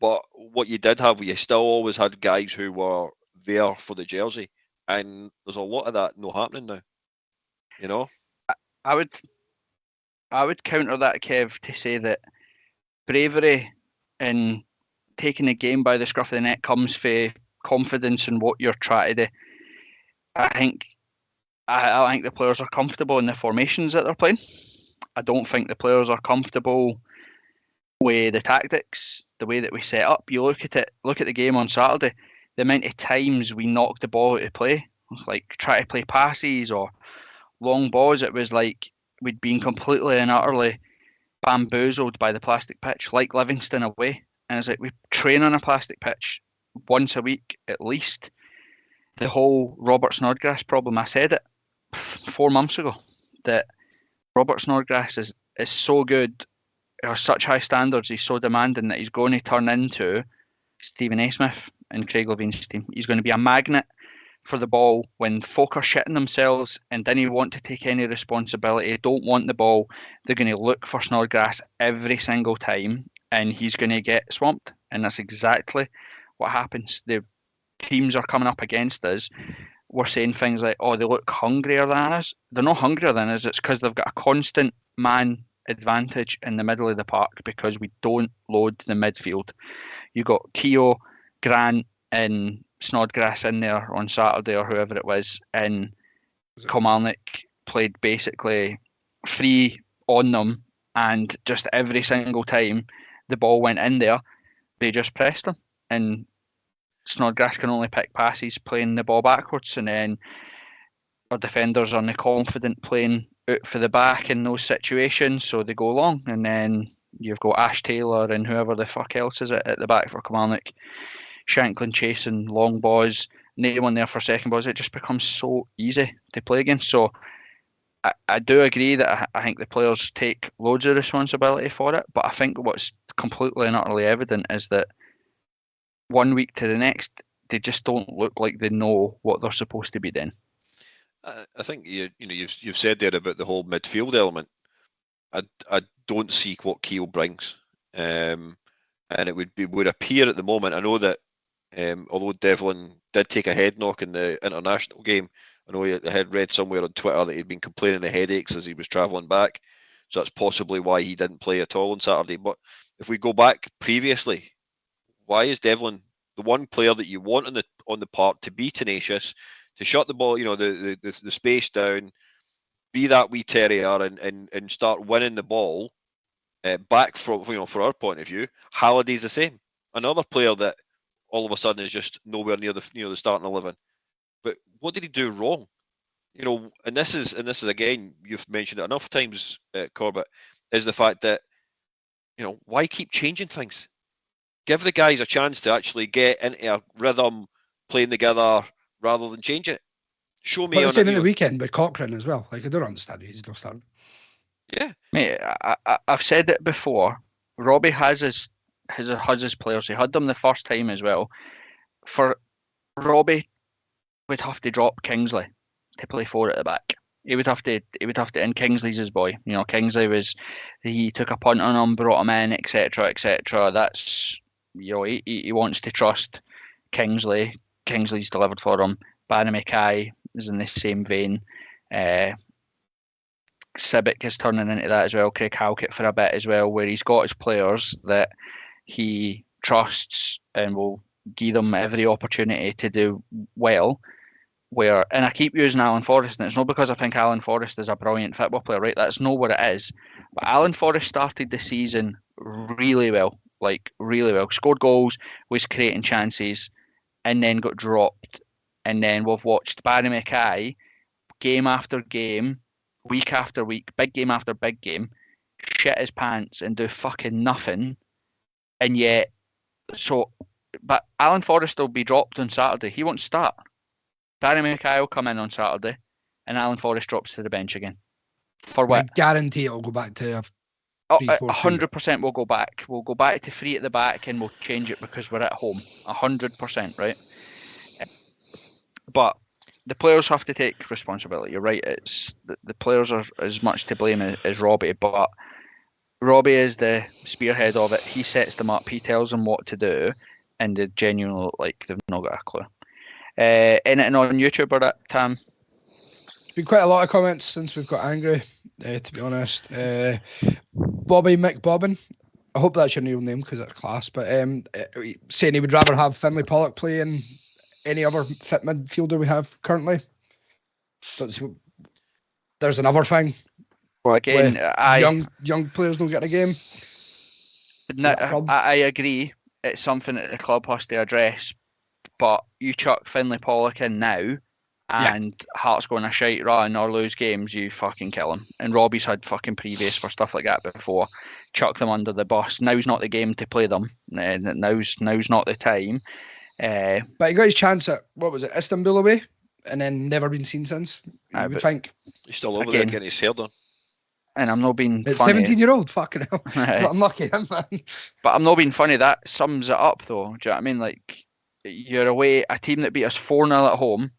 But what you did have, you still always had guys who were there for the jersey, and there's a lot of that not happening now. I would counter that, Kev, to say that bravery in taking the game by the scruff of the neck comes from confidence in what you're trying to do. I think the players are comfortable in the formations that they're playing. I don't think the players are comfortable with the tactics, the way that we set up. You look at the game on Saturday, the amount of times we knocked the ball out of play, like try to play passes or long balls. It was like we'd been completely and utterly bamboozled by the plastic pitch, like Livingston away. And it's like we train on a plastic pitch once a week at least. The whole Robert Snodgrass problem, I said it 4 months ago, that Robert Snodgrass is so good, or such high standards, he's so demanding that he's going to turn into Stephen A. Smith and Craig Levine's team. He's going to be a magnet for the ball when folk are shitting themselves and didn't want to take any responsibility, don't want the ball, they're going to look for Snodgrass every single time and he's going to get swamped. And that's exactly what happens. The teams are coming up against us. We're saying things like, oh, they look hungrier than us. They're not hungrier than us. It's because they've got a constant man advantage in the middle of the park because we don't load the midfield. You got Keogh, Grant, and Snodgrass in there on Saturday or whoever it was, and Kilmarnock played basically free on them, and just every single time the ball went in there, they just pressed them, and Snodgrass can only pick passes playing the ball backwards, and then our defenders are not confident playing out for the back in those situations, so they go long, and then you've got Ash Taylor and whoever the fuck else is at the back for Kilmarnock, Shanklin chasing long balls, no one there for second balls. It just becomes so easy to play against. So I do agree that I think the players take loads of responsibility for it, but I think what's completely and utterly evident is that one week to the next, they just don't look like they know what they're supposed to be doing. I think you've said there about the whole midfield element. I don't see what Keogh brings, and it would appear at the moment. I know that although Devlin did take a head knock in the international game, I know I had read somewhere on Twitter that he'd been complaining of headaches as he was travelling back, so that's possibly why he didn't play at all on Saturday. But if we go back previously, why is Devlin the one player that you want on the park to be tenacious, to shut the ball, the space down, be that wee terrier and start winning the ball back from from our point of view? Halliday's the same, another player that all of a sudden is just nowhere near the starting 11. But what did he do wrong? And this is again, you've mentioned it enough times, Corbett, is the fact that why keep changing things? Give the guys a chance to actually get into a rhythm, playing together, rather than change it. Show me. But the same in the weekend with Cochrane as well. Like, I don't understand. He's not starting. Yeah, mate. I've said it before. Robbie has his players. He had them the first time as well. For Robbie, would have to drop Kingsley to play 4 at the back. He would have to, and Kingsley's his boy. Kingsley he took a punt on him, brought him in, etc., etc. That's, he wants to trust Kingsley. Kingsley's delivered for him. Barry Mackay is in the same vein. Sibic is turning into that as well. Craig Halkett for a bit as well, where he's got his players that he trusts and will give them every opportunity to do well. And I keep using Alan Forrest, and it's not because I think Alan Forrest is a brilliant football player, right? That's not what it is. But Alan Forrest started the season really well, scored goals, was creating chances, and then got dropped. And then we've watched Barry Mackay, game after game, week after week, big game after big game, shit his pants and do fucking nothing. And yet, but Alan Forrest will be dropped on Saturday. He won't start. Barry Mackay will come in on Saturday, and Alan Forrest drops to the bench again. For what? I guarantee it'll go back to 100% will go back. We'll go back to 3 at the back, and we'll change it because we're at home. 100%, right? But the players have to take responsibility. You're right. It's the players are as much to blame as Robbie, but Robbie is the spearhead of it. He sets them up. He tells them what to do, and they genuinely look like they've not got a clue. Anything on YouTube or that, Tam? There's been quite a lot of comments since we've got angry, to be honest. Bobby McBobbin, I hope that's your real name because it's class, but saying he would rather have Finlay Pollock play in any other fit midfielder we have currently. There's another thing. Well, again, young players don't get a game. I agree. It's something that the club has to address. But you chuck Finlay Pollock in now, and Hearts go on a shite run or lose games, you fucking kill him. And Robbie's had fucking previous for stuff like that before. Chuck them under the bus. Now's not the game to play them. Now's not the time. But he got his chance at, what was it, Istanbul away, and then never been seen since. You would think. He's still over there getting his hair done. And I'm not being it's funny. 17-year-old, fucking hell. But I'm lucky him, man. But I'm not being funny. That sums it up, though. Do you know what I mean? Like, you're away, a team that beat us 4-0 at home,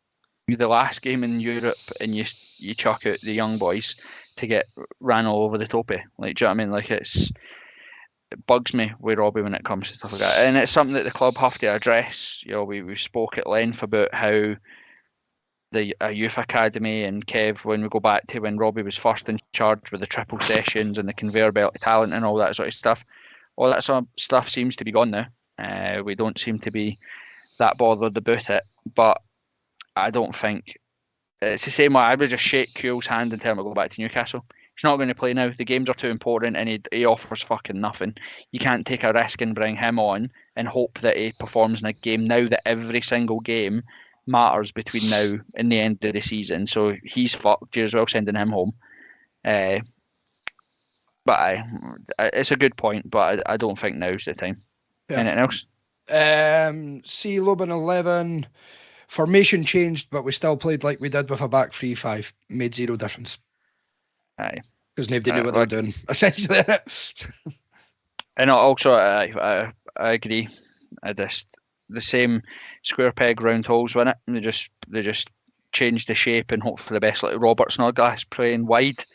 the last game in Europe and you chuck out the young boys to get ran all over the topi. Like, do you know what I mean? Like, it bugs me with Robbie when it comes to stuff like that, and it's something that the club have to address. You know, we spoke at length about how the youth academy, and Kev, when we go back to when Robbie was first in charge with the triple sessions and the conveyor belt of talent and all that sort of stuff, all that sort of stuff seems to be gone now. We don't seem to be that bothered about it, but I don't think it's the same way. I would just shake Kuhl's hand and tell him to go back to Newcastle. He's not going to play now. The games are too important, and he offers fucking nothing. You can't take a risk and bring him on and hope that he performs in a game now that every single game matters between now and the end of the season. So he's fucked. You're as well sending him home. But it's a good point, but I don't think now's the time. Yeah. Anything else? See, Loban 11. Formation changed, but we still played like we did with a back 3-5. Made zero difference. Aye. Because nobody knew what they were doing, essentially. And also, I agree. The same square peg, round holes, wasn't it? They just changed the shape and hope for the best. Like Robert Snodgrass playing wide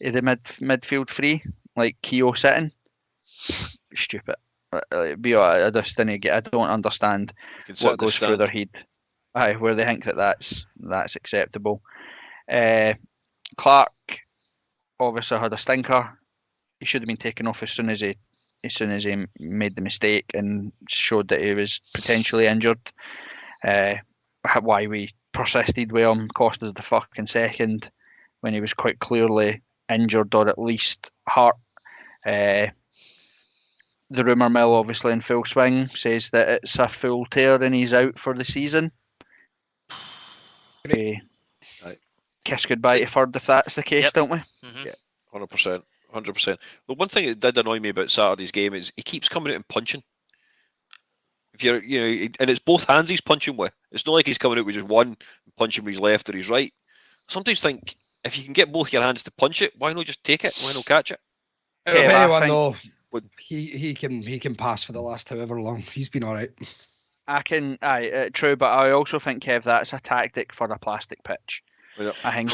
in the midfield three, like Keogh sitting. Stupid. I just didn't get. I don't understand what goes through their head. Aye, where they think that's acceptable. Clark obviously had a stinker. He should have been taken off as soon as he made the mistake and showed that he was potentially injured. Why we persisted with him cost us the fucking second when he was quite clearly injured or at least hurt. The rumour mill, obviously in full swing, says that it's a full tear and he's out for the season. Kiss goodbye to Ferd if that's the case, don't we? Mm-hmm. Yeah, 100%. 100%. The one thing that did annoy me about Saturday's game is he keeps coming out and punching. If you're, and it's both hands he's punching with. It's not like he's coming out with just one punching with his left or his right. Sometimes think if you can get both your hands to punch it, why not just take it? Why not catch it? If anyone though, he can pass for the last however long. He's been all right. True, but I also think, Kev, that's a tactic for a plastic pitch. Yeah. I think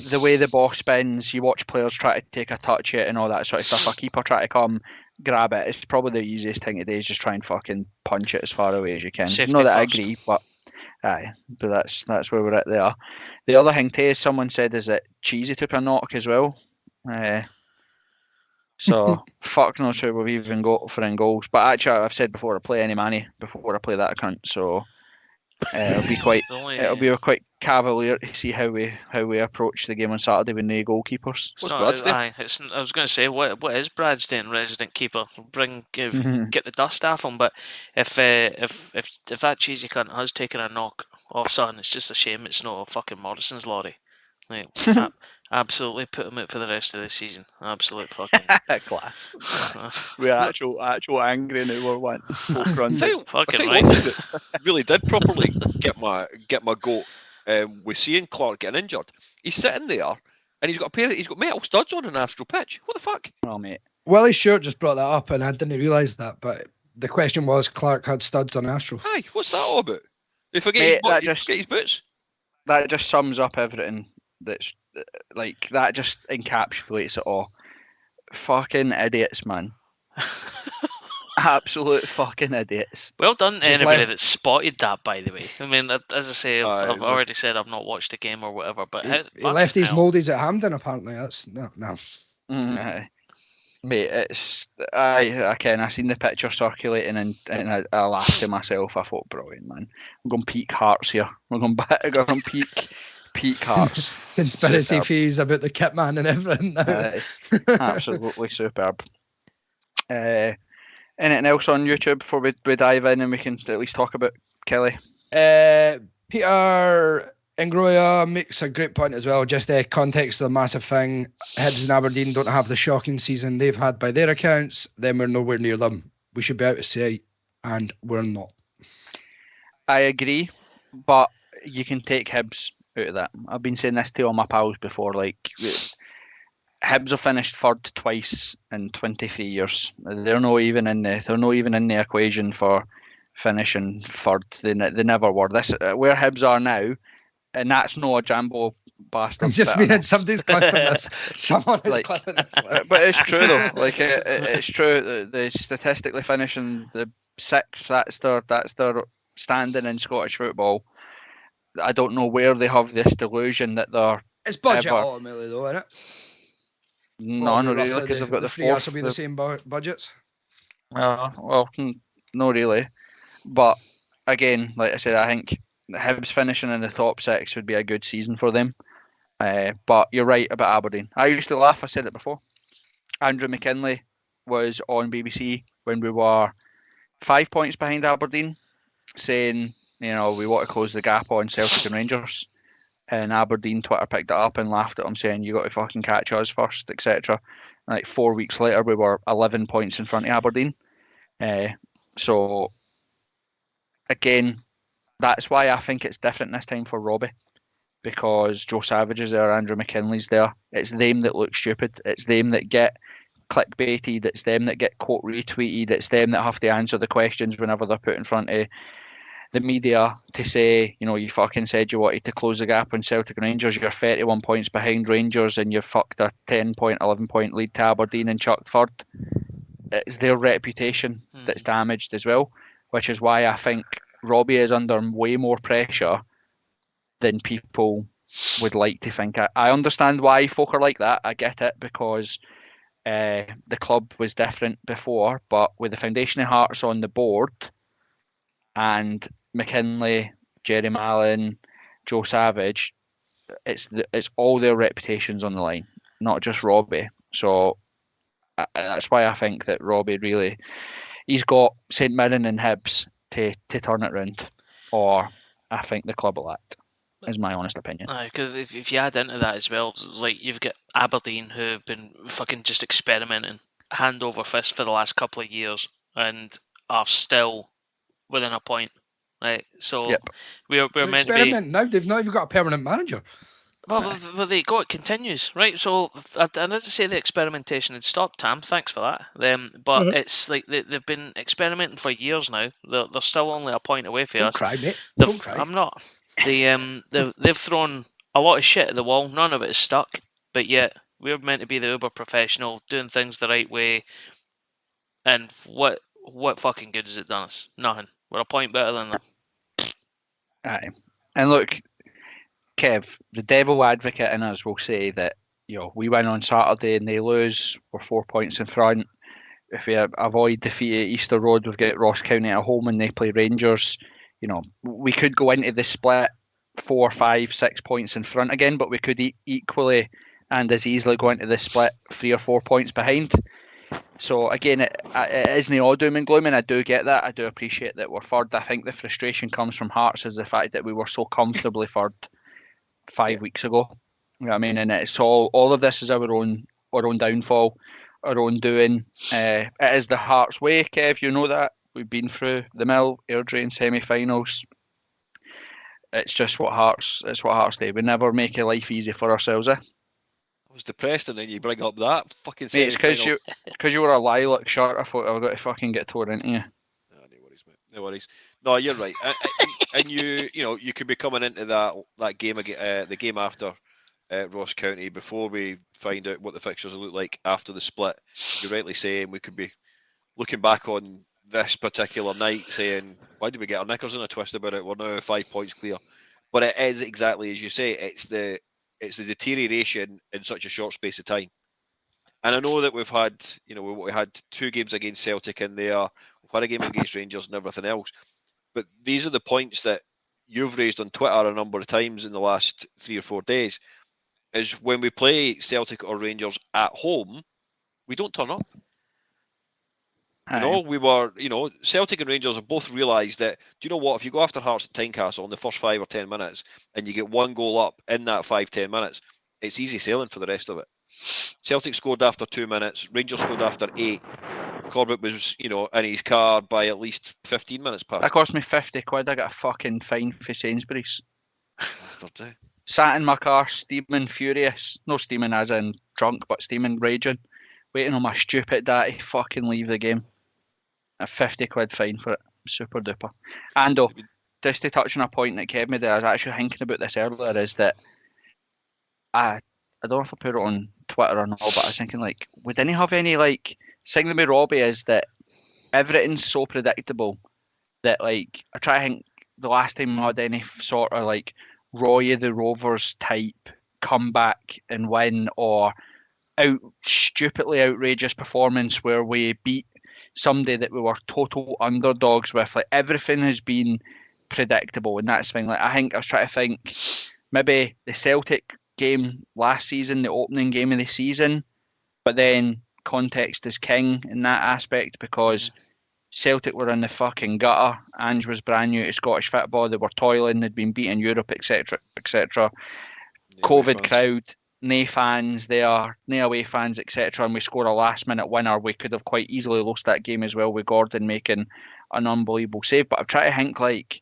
the way the ball spins, you watch players try to take a touch it and all that sort of stuff. A keeper try to come grab it. It's probably the easiest thing to do is just try and fucking punch it as far away as you can. Safety Not that first. I agree, but that's where we're at there. The other thing too, someone said, is that Cheesy took a knock as well. So fuck knows who we've even got for in goals. But actually, I've said before, I play any money before I play that cunt. So it'll be quite cavalier to see how we approach the game on Saturday with no goalkeepers. What's Brad's doing? I was going to say, what is Brad's doing? Resident keeper, get the dust off him. But if that cheesy cunt has taken a knock off something, it's just a shame it's not a fucking Morrison's lorry. Like, absolutely put him out for the rest of the season. Absolute fucking class. We're actual angry now. We're one. Fucking right. Really did properly get my goat. With seeing Clark getting injured, he's sitting there and he's got metal studs on an astral pitch. What the fuck? Oh mate. Willie Stewart just brought that up and I didn't realise that, but the question was Clark had studs on astral. Aye, what's that all about? They forget his boots. That just sums up everything. That's like that. Just encapsulates it all. Fucking idiots, man. Absolute fucking idiots. Well done to anybody that spotted that, by the way. I mean, as I say, I've already said I've not watched the game or whatever, but he left his mouldies at Hampden, apparently. That's no. Mate, it's I seen the picture circulating and I laughed to myself. I thought, brilliant, man. I'm going peak hearts here. We're going back. We're going peak hearts. Conspiracy fees about the kit man and everything. Absolutely superb. Anything else on YouTube before we dive in and we can at least talk about Killie? Peter Ingroya makes a great point as well. Just the context of the massive thing. Hibs and Aberdeen don't have the shocking season they've had by their accounts. Then we're nowhere near them. We should be out of sight, and we're not. I agree, but you can take Hibs out of that. I've been saying this to all my pals before. Like, Hibs have finished third twice in 23 years. They're not even in the equation for finishing third. They never were. This where Hibs are now. and that's not a Jambo bastard. I'm just meaning somebody's clipping this. Someone is Like, clipping this. but it's true though. Like it's true. They statistically finishing the sixth. That's their standing in Scottish football. I don't know where they have this delusion that they're. It's budget ultimately, though, isn't it? No, not really, because they've got the three fourth. will be the same budgets. Well, not really. But again, like I said, I think Hibs finishing in the top six would be a good season for them. But you're right about Aberdeen. I used to laugh. I said it before. Andrew McKinley was on BBC when we were 5 points behind Aberdeen, saying, we want to close the gap on Celtic and Rangers. And Aberdeen Twitter picked it up and laughed at him, saying, you got to fucking catch us first, etc. Like 4 weeks later, we were 11 points in front of Aberdeen. So, again, that's why I think it's different this time for Robbie. Because Joe Savage is there, Andrew McKinley's there. It's them that look stupid. It's them that get clickbaited. It's them that get quote retweeted. It's them that have to answer the questions whenever they're put in front of the media to say, you fucking said you wanted to close the gap on Celtic and Rangers. You're 31 points behind Rangers and you fucked a 10-point, 11-point lead to Aberdeen and chucked third. It's their reputation that's damaged as well, which is why I think Robbie is under way more pressure than people would like to think. I understand why folk are like that. I get it, because the club was different before, but with the Foundation of Hearts on the board and McKinley, Jerry Mallon, Joe Savage, it's all their reputations on the line, not just Robbie. So that's why I think that Robbie really, he's got St Mirren and Hibs to turn it round, or I think the club will act. Is my honest opinion. Because if you add into that as well, like you've got Aberdeen who have been fucking just experimenting hand over fist for the last couple of years and are still within a point, right? So yep. we're meant to be. Now they've not even got a permanent manager. Well, there you go. It continues, right? So I didn't say the experimentation had stopped, Tam. Thanks for that. But it's like they've been experimenting for years now. They're still only a point away from us. Don't cry, mate. Don't cry. I'm not. They've thrown a lot of shit at the wall. None of it is stuck, but yet we're meant to be the uber professional, doing things the right way. And what fucking good has it done us? Nothing. We're a point better than them. Aye. And look, Kev, the devil advocate in us will say that we win on Saturday and they lose. We're 4 points in front. If we avoid defeat at Easter Road, we've got Ross County at home and they play Rangers. We could go into the split 4, 5, 6 points in front again, but we could equally and as easily go into the split 3 or 4 points behind. So again, it isn't all doom and gloom, and I do get that. I do appreciate that we're third. I think the frustration comes from Hearts is the fact that we were so comfortably third 5 weeks ago. You know what I mean? And it's all of this is our own downfall, our own doing. It is the Hearts way, Kev. You know that. We've been through the mill, Airdrie semi-finals. It's just what Hearts do. We never make a life easy for ourselves, eh? I was depressed, and then you bring up that fucking. Mate, it's because you were a lilac shirt. I thought I was going to fucking get torn into you. No worries, mate. No worries. No, you're right. And you could be coming into that game again, the game after Ross County, before we find out what the fixtures will look like after the split. You're rightly saying we could be looking back on this particular night saying, why did we get our knickers in a twist about it? We're now 5 points clear. But it is exactly as you say, it's the deterioration in such a short space of time. And I know that we've had 2 games against Celtic in there, we've had a game against Rangers and everything else. But these are the points that you've raised on Twitter a number of times in the last 3 or 4 days, is when we play Celtic or Rangers at home, we don't turn up. We were, Celtic and Rangers have both realised that, do you know what, if you go after Hearts at Tynecastle in the first 5 or 10 minutes and you get 1 goal up in that 5-10 minutes, it's easy sailing for the rest of it. Celtic scored after 2 minutes, Rangers scored after 8. Corbett was, in his car by at least 15 minutes past. That cost me 50 quid. I got a fucking fine for Sainsbury's. Bastard, eh? Sat in my car, steaming furious. No steaming as in drunk, but steaming raging. Waiting on my stupid dad to fucking leave the game. A 50 quid fine for it. Super duper. Ando, just to touch on a point that kept me there, I was actually thinking about this earlier, is that I don't know if I put it on Twitter or not, but I was thinking, like, we didn't have any, like, thing with Robbie is that everything's so predictable that, like, I try to think the last time we had any sort of, like, Roy the Rovers type comeback and win, or stupidly outrageous performance where we beat somebody that we were total underdogs with. Like, everything has been predictable, and that's the thing. Like, I was trying to think maybe the Celtic game last season, the opening game of the season, but then context is king in that aspect, because Celtic were in the fucking gutter. Ange was brand new to Scottish football. They were toiling. They'd been beaten Europe, etc., etc. COVID crowd, no fans there, no away fans, etc. And we score a last-minute winner. We could have quite easily lost that game as well, with Gordon making an unbelievable save. But I'm trying to think, like,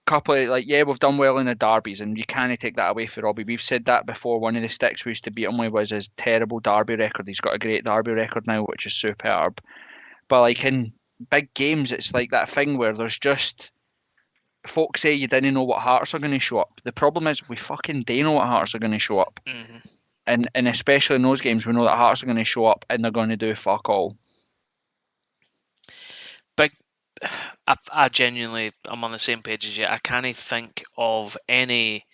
couple of, like, yeah, we've done well in the derbies, and you can't take that away for Robbie. We've said that before. One of the sticks we used to beat him with was his terrible derby record. He's got a great derby record now, which is superb. But, like, in big games, it's like that thing where there's just, folks say you didn't know what Hearts are going to show up. The problem is we fucking do know what Hearts are going to show up. And especially in those games, we know that Hearts are going to show up and they're going to do fuck all. I genuinely, I'm on the same page as you. I can't think of any,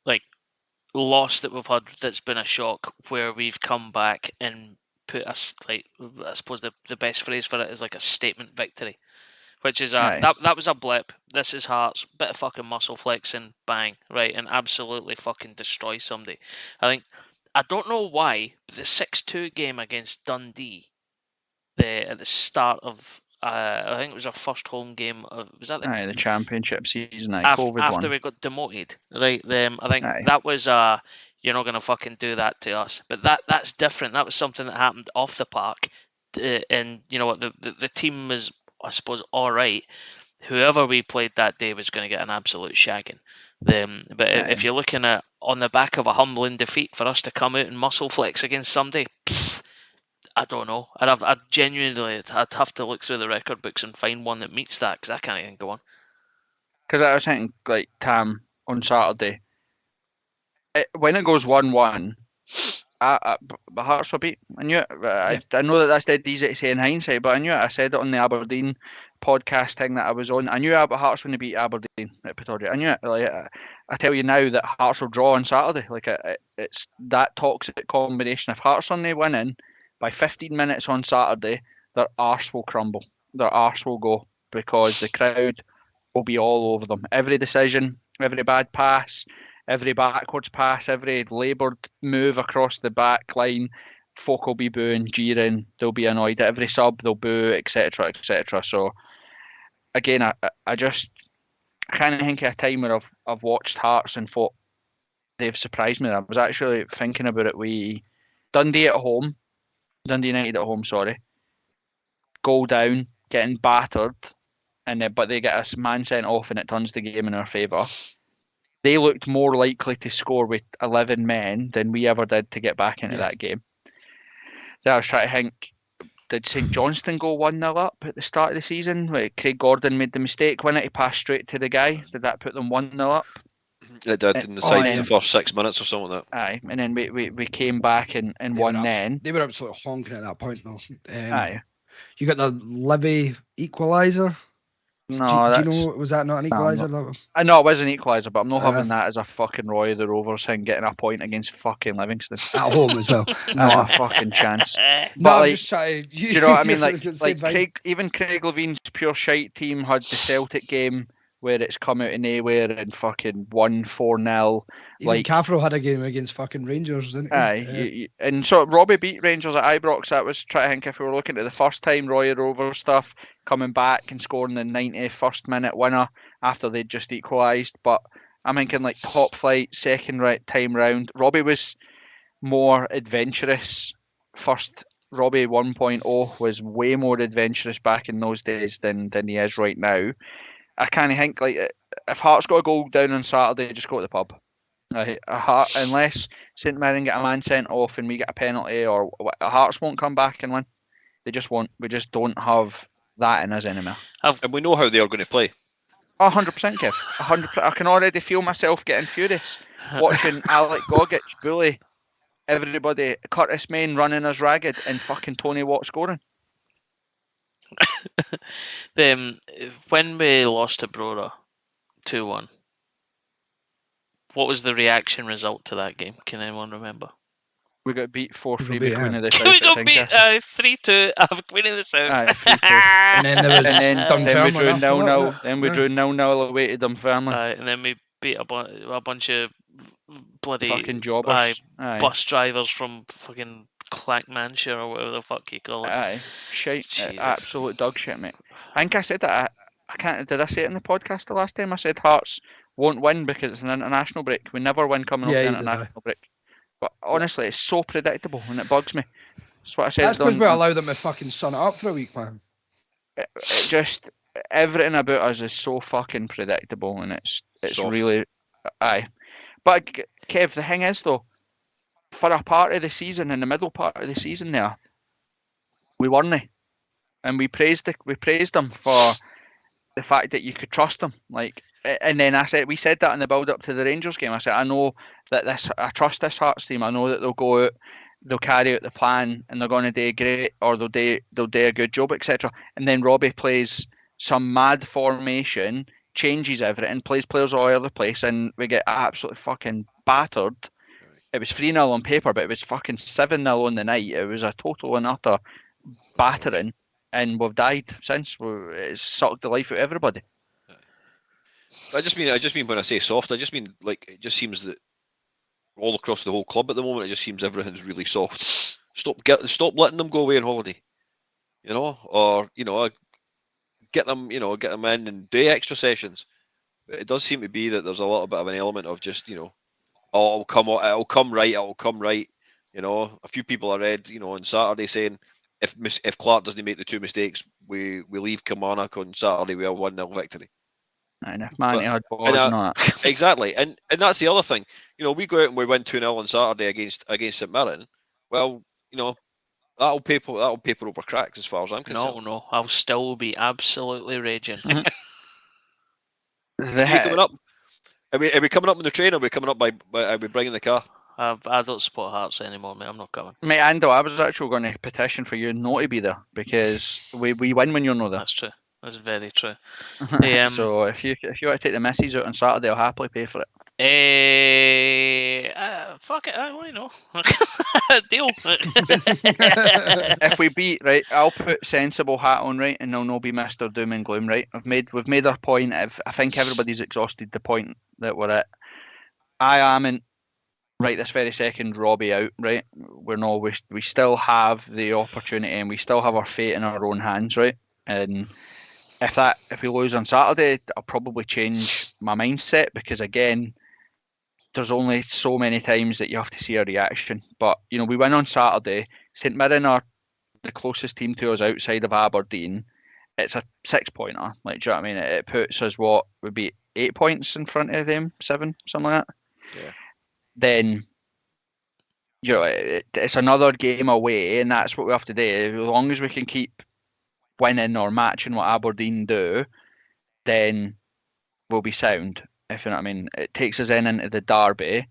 like, loss that we've had that's been a shock where we've come back and put us, like, I suppose the best phrase for it is like a statement victory, which is that was a blip. This is Hearts, bit of fucking muscle flexing, bang, right, and absolutely fucking destroy somebody. I don't know why, but the 6-2 game against Dundee, at the start of, I think it was our first home game. Was that the championship season? After we got demoted, right? I think that was you're not going to fucking do that to us. But that's different. That was something that happened off the park, and you know what? The team was, I suppose, all right. Whoever we played that day was going to get an absolute shagging. But if you're looking at on the back of a humbling defeat for us to come out and muscle flex against somebody, I don't know. I'd genuinely, I'd have to look through the record books and find one that meets that, because I can't even go on. Because I was thinking, like, Tam, on Saturday, when it goes 1-1, the Hearts were beat. I knew it. I know that's dead easy to say in hindsight, but I knew it. I said it on the Aberdeen podcast thing that I was on. I knew Hearts when they beat Aberdeen at Pretoria. I knew it. Like, I tell you now that Hearts will draw on Saturday. Like, it's that toxic combination. If Hearts are not winning by 15 minutes on Saturday, their arse will crumble. Their arse will go, because the crowd will be all over them. Every decision, every bad pass, every backwards pass, every laboured move across the back line, folk will be booing, jeering, they'll be annoyed. At every sub, they'll boo, etc., etc. So, again, I just can't think of a time where I've watched Hearts and thought they've surprised me. I was actually thinking about it. Dundee United at home, sorry. Goal down, getting battered, but they get a man sent off and it turns the game in our favour. They looked more likely to score with 11 men than we ever did to get back into that game. So I was trying to think, did St Johnstone go 1-0 up at the start of the season? Where Craig Gordon made the mistake when he passed straight to the guy. Did that put them 1-0 up? It did in the first 6 minutes or something like that. Aye, and then we came back and won then. They were absolutely honking at that point, though. Aye. You got the Livy equaliser. No, do you know, was that not an equaliser? No, I know it was an equaliser, but I'm not having that as a fucking Roy the Rovers thing, getting a point against fucking Livingston at home as well. Not a fucking chance. No, I'm just trying. Do you know what I mean? Like Craig Levine's pure shite team had the Celtic game where it's come out of nowhere and fucking won 4-0. Even Caffrey had a game against fucking Rangers, didn't he? Aye, and so Robbie beat Rangers at Ibrox. That was trying to think if we were looking at the first time Roy Rover stuff, coming back and scoring the 91st minute winner after they'd just equalised. But I'm thinking like top flight, second time round. Robbie was more adventurous. First Robbie 1.0 was way more adventurous back in those days than he is right now. I kind of think, like, if Hearts got a goal down on Saturday, just go to the pub. Unless St Mirren get a man sent off and we get a penalty, or Hearts won't come back and win. They just won't. We just don't have that in us anymore. And we know how they are going to play. 100%, Kev. 100%. I can already feel myself getting furious watching Alec Gogic bully everybody, Curtis Main running us ragged, and fucking Tony Watt scoring. When we lost to Brora 2-1, what was the reaction result to that game? Can anyone remember? We got beat 4-3 beat, by Queen of the We South. got beat 3-2 of Queen of the South. Aye, 3-2. And then there was then we drew Dunfermline after 0-0. that, Then we drew 0-0 away to Dunfermline. And then we beat a bunch of bloody fucking jobbers. Aye, bus drivers from fucking Clackmanshire or whatever the fuck you call it. Aye, shite, Jesus. absolute dog shit, mate. I think I said that. I can't. Did I say it in the podcast the last time? I said Hearts won't win because it's an international break. We never win coming off the international break. But honestly, it's so predictable and it bugs me. That's what I said. That's because we allowed them to fucking sun it up for a week, man. It just everything about us is so fucking predictable, and it's Soft. really aye. But Kev, the thing is though, for a part of the season, in the middle part of the season, there, we weren't, and we praised them for the fact that you could trust them. Like, and then we said that in the build up to the Rangers game. I said, I know that I trust this Hearts team. I know that they'll go out, they'll carry out the plan, and they're going to do great, or they'll do a good job, etc. And then Robbie plays some mad formation, changes everything, plays players all over the place, and we get absolutely fucking battered. It was 3-0 on paper, but it was fucking 7-0 on the night. It was a total and utter battering, and we've died since. It's sucked the life out of everybody. I just mean when I say soft, I just mean like it just seems that all across the whole club at the moment, it just seems everything's really soft. Stop letting them go away on holiday, or get them in and do extra sessions. But it does seem to be that there's a little bit of an element of just it'll come right. A few people I read on Saturday saying if Clark doesn't make the two mistakes, we leave Kilmarnock on Saturday with a 1-0 victory. And if Manny had balls, not exactly, and that's the other thing. We go out and we win 2-0 on Saturday against St Mirren. Well, that'll paper over cracks as far as I'm concerned. No, I'll still be absolutely raging. Are you coming up? Are we coming up on the train? Or are we coming up by are we bringing the car? I don't support Hearts anymore, mate. I'm not coming. Mate, Ando, I was actually going to petition for you not to be there because we win when you're not there. That's true. That's very true. So if you want to take the missus out on Saturday, I'll happily pay for it. Fuck it, why not? Deal. If we beat, right, I'll put sensible hat on, right, and there'll not be Mr. Doom and Gloom, right. We've made our point. I think everybody's exhausted the point that we're at. I am right this very second Robbie out, right. We still have the opportunity and we still have our fate in our own hands, right. And if we lose on Saturday, I'll probably change my mindset because again, there's only so many times that you have to see a reaction. But we win on Saturday. St Mirren are the closest team to us outside of Aberdeen. It's a 6-pointer. Like, do you know what I mean? It puts us what would be 8 points in front of them, 7, something like that. Yeah. Then it's another game away, and that's what we have to do. As long as we can keep winning or matching what Aberdeen do, then we'll be sound, if you know what I mean. It takes us into the derby.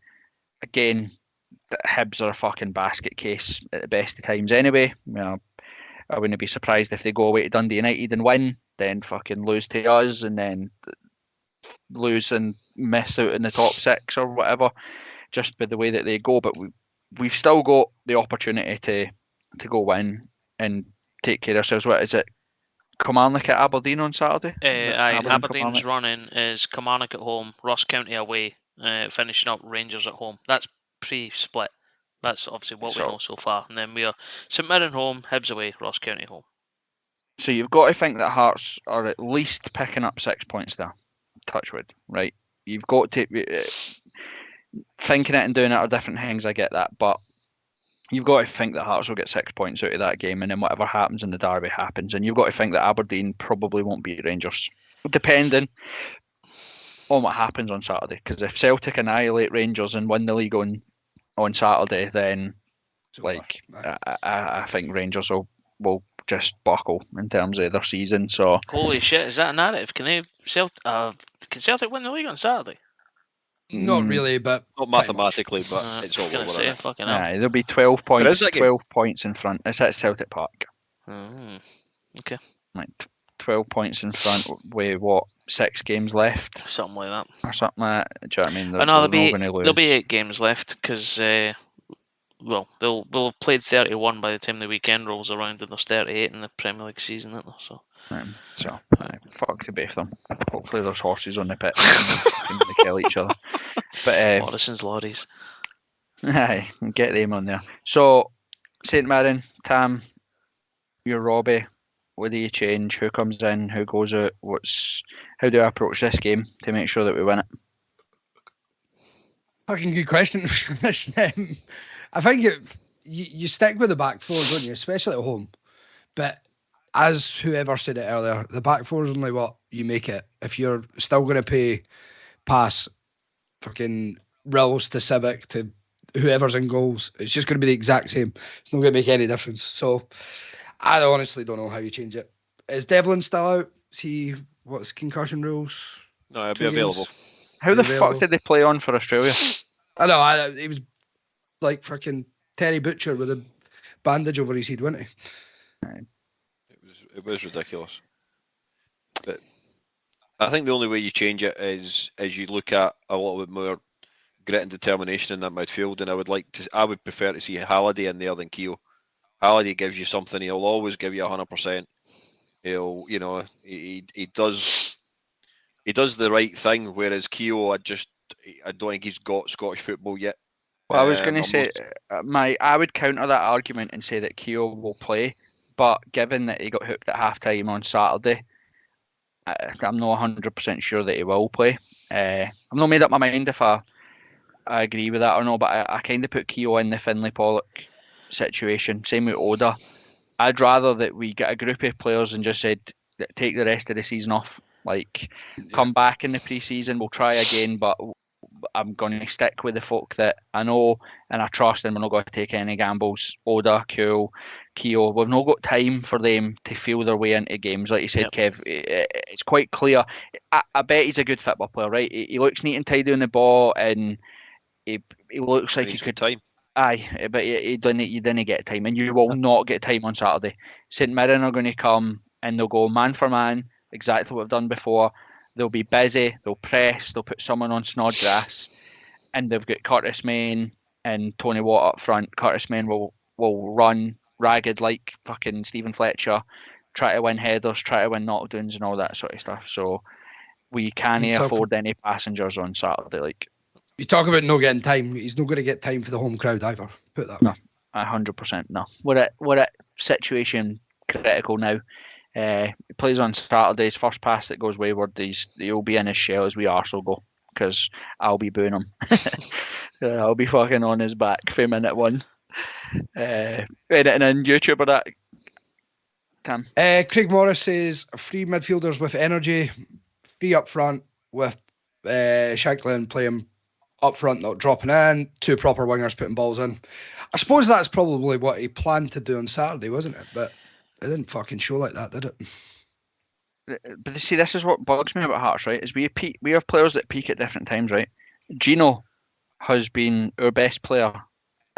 Again, the Hibs are a fucking basket case at the best of times anyway. I wouldn't be surprised if they go away to Dundee United and win, then fucking lose to us, and then lose and miss out in the top 6 or whatever, just by the way that they go. But we've still got the opportunity to go win and take care of ourselves. What is it? Kilmarnock at Aberdeen on Saturday? Aberdeen's running is Kilmarnock at home, Ross County away, finishing up Rangers at home. That's pre-split. That's obviously what we know so far. And then we are St Mirren home, Hibs away, Ross County home. So you've got to think that Hearts are at least picking up 6 points there. Touchwood, right? You've got to... thinking it and doing it are different things, I get that, but you've got to think that Hearts will get 6 points out of that game, and then whatever happens in the derby happens. And you've got to think that Aberdeen probably won't beat Rangers, depending on what happens on Saturday. Because if Celtic annihilate Rangers and win the league on Saturday, then I think Rangers will just buckle in terms of their season. So holy shit, is that a narrative? Can Celtic win the league on Saturday? Not really, but not mathematically, but it's all over. Say, fucking hell. there'll be 12 points. 12 points in front. It's at Celtic Park. Okay. Like 12 points in front with what, 6 games left? Something like that. Or something like that. Do you know what I mean? There'll be 8 games left because they'll have played 31 by the time the weekend rolls around, and there's 38 in the Premier League season, isn't there? Fuck the both of them. Hopefully there's horses on the pitch and they kill each other. But Morrison's lorries. Aye, get them on there. So St Mirren, Tam, you're Robbie. What do you change? Who comes in? Who goes out? How do I approach this game to make sure that we win it? Fucking good question. I think you stick with the back four, don't you? Especially at home. But as whoever said it earlier, the back four is only what you make it. If you're still going to pass fucking Rills to Civic to whoever's in goals, it's just going to be the exact same. It's not going to make any difference. So I honestly don't know how you change it. Is Devlin still out? See what's concussion rules? No, he'll be available. How the fuck did they play on for Australia? I know. He was like fucking Terry Butcher with a bandage over his head, wasn't he? It was ridiculous. But I think the only way you change it is you look at a little bit more grit and determination in that midfield, and I would prefer to see Halliday in there than Keogh. Halliday gives you something. He'll always give you 100%. He does the right thing, whereas Keogh, I don't think he's got Scottish football yet. Well, I was going to say, I would counter that argument and say that Keogh will play, but given that he got hooked at half-time on Saturday, I'm not 100% sure that he will play. I'm not made up my mind if I agree with that or not, but I kind of put Keogh in the Finlay Pollock situation. Same with Oda. I'd rather that we get a group of players and just said, take the rest of the season off. Come back in the pre-season, we'll try again, but I'm going to stick with the folk that I know and I trust, and we're not going to take any gambles. Oda, Keogh, we've not got time for them to feel their way into games. Like you said, Kev, it's quite clear. I bet he's a good football player, right? He looks neat and tidy on the ball, and he looks like he could time. Aye, but you didn't get time, and you will not get time on Saturday. St Mirren are going to come and they'll go man for man, exactly what we've done before. They'll be busy, they'll press, they'll put someone on Snodgrass, and they've got Curtis Main and Tony Watt up front. Curtis Main will run ragged like fucking Stephen Fletcher, try to win headers, try to win knockdowns and all that sort of stuff. So we can't afford any passengers on Saturday. You talk about not getting time. He's not going to get time for the home crowd either. Put that. No, 100% no. We're at situation critical now. He plays on Saturday's first pass that goes wayward. He'll be in his shell as we Arsenal go, because I'll be booing him. I'll be fucking on his back for minute 1. Anything in YouTube or that, Tam? Craig Morris says 3 midfielders with energy, 3 up front with Shanklin playing up front, not dropping in, 2 proper wingers putting balls in. I suppose that's probably what he planned to do on Saturday, wasn't it? But it didn't fucking show like that, did it? But see, this is what bugs me about Hearts, right? Is we have players that peak at different times, right? Gino has been our best player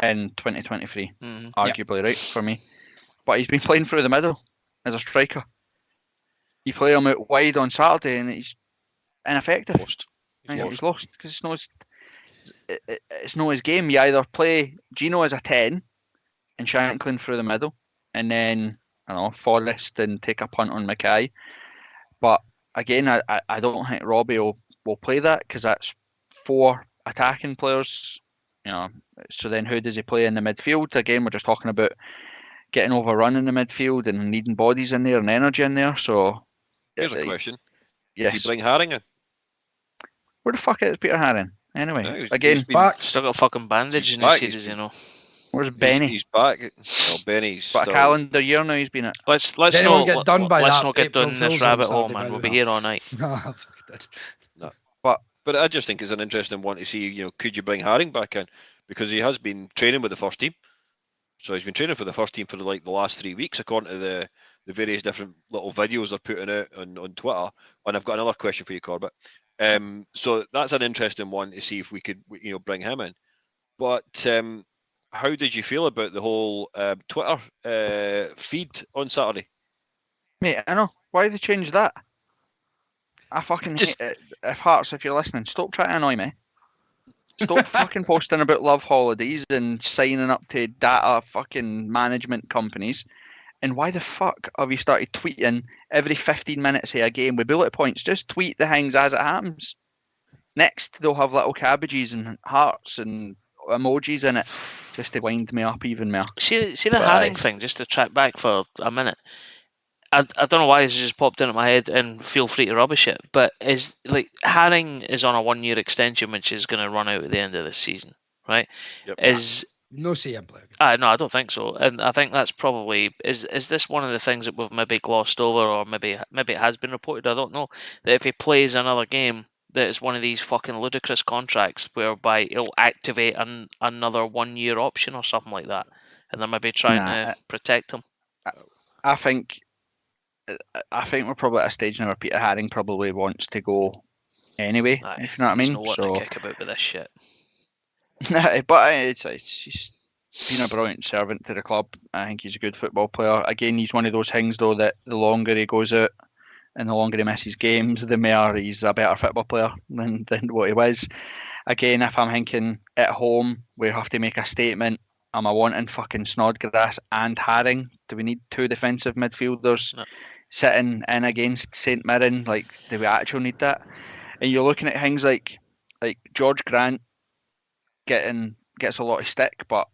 in 2023, arguably, right, for me. But he's been playing through the middle as a striker. You play him out wide on Saturday and he's ineffective. He's lost because it's not his game. You either play Gino as a 10 and Shanklin through the middle, and then Forrest and take a punt on Mackay. But again, I don't think Robbie will play that, because that's 4 attacking players. So then who does he play in the midfield? Again, we're just talking about getting overrun in the midfield and needing bodies in there and energy in there. So here's a question. Yes. Do you bring Haring in? Where the fuck is Peter Haring? Anyway, he's back. Still got a fucking bandage in his head, as you know. Where's Benny? He's back. No, Benny's But a calendar year now he's been at. Let's not get done this rabbit hole, man. We'll be here all night. No. But I just think it's an interesting one to see. Could you bring Haring back in, because he has been training with the first team. So he's been training for the first team for the last 3 weeks, according to the various different little videos they're putting out on Twitter. And I've got another question for you, Corbett. So that's an interesting one to see if we could, bring him in. But how did you feel about the whole Twitter feed on Saturday? Mate, I know. Why they changed that? I fucking hate it. If Hearts, if you're listening, stop trying to annoy me. Stop fucking posting about love holidays and signing up to data fucking management companies. And why the fuck have you started tweeting every 15 minutes of a game with bullet points? Just tweet the things as it happens. Next, they'll have little cabbages and hearts and emojis in it just to wind me up even more. See the Haring thing, just to track back for a minute. I don't know why this just popped into my head, and feel free to rubbish it, but is like Haring is on a 1-year extension which is going to run out at the end of this season, right? Yep. No see him play. No, I don't think so, and I think that's probably is this one of the things that we've maybe glossed over, or maybe it has been reported. I don't know that if he plays another game, that it's one of these fucking ludicrous contracts whereby he'll activate another 1-year option or something like that, and they're maybe trying to protect him. I think we're probably at a stage now where Peter Haring probably wants to go anyway. If you know what I mean. There's no what to kick about with this shit. But he's been a brilliant servant to the club. I think he's a good football player. Again, he's one of those things though that the longer he goes out and the longer he misses games, the more he's a better football player than what he was. Again, if I'm thinking at home, we have to make a statement. Am I wanting fucking Snodgrass and Haring? Do we need two defensive midfielders sitting in against St Mirren? Like, do we actually need that? And you're looking at things like George Grant gets a lot of stick, but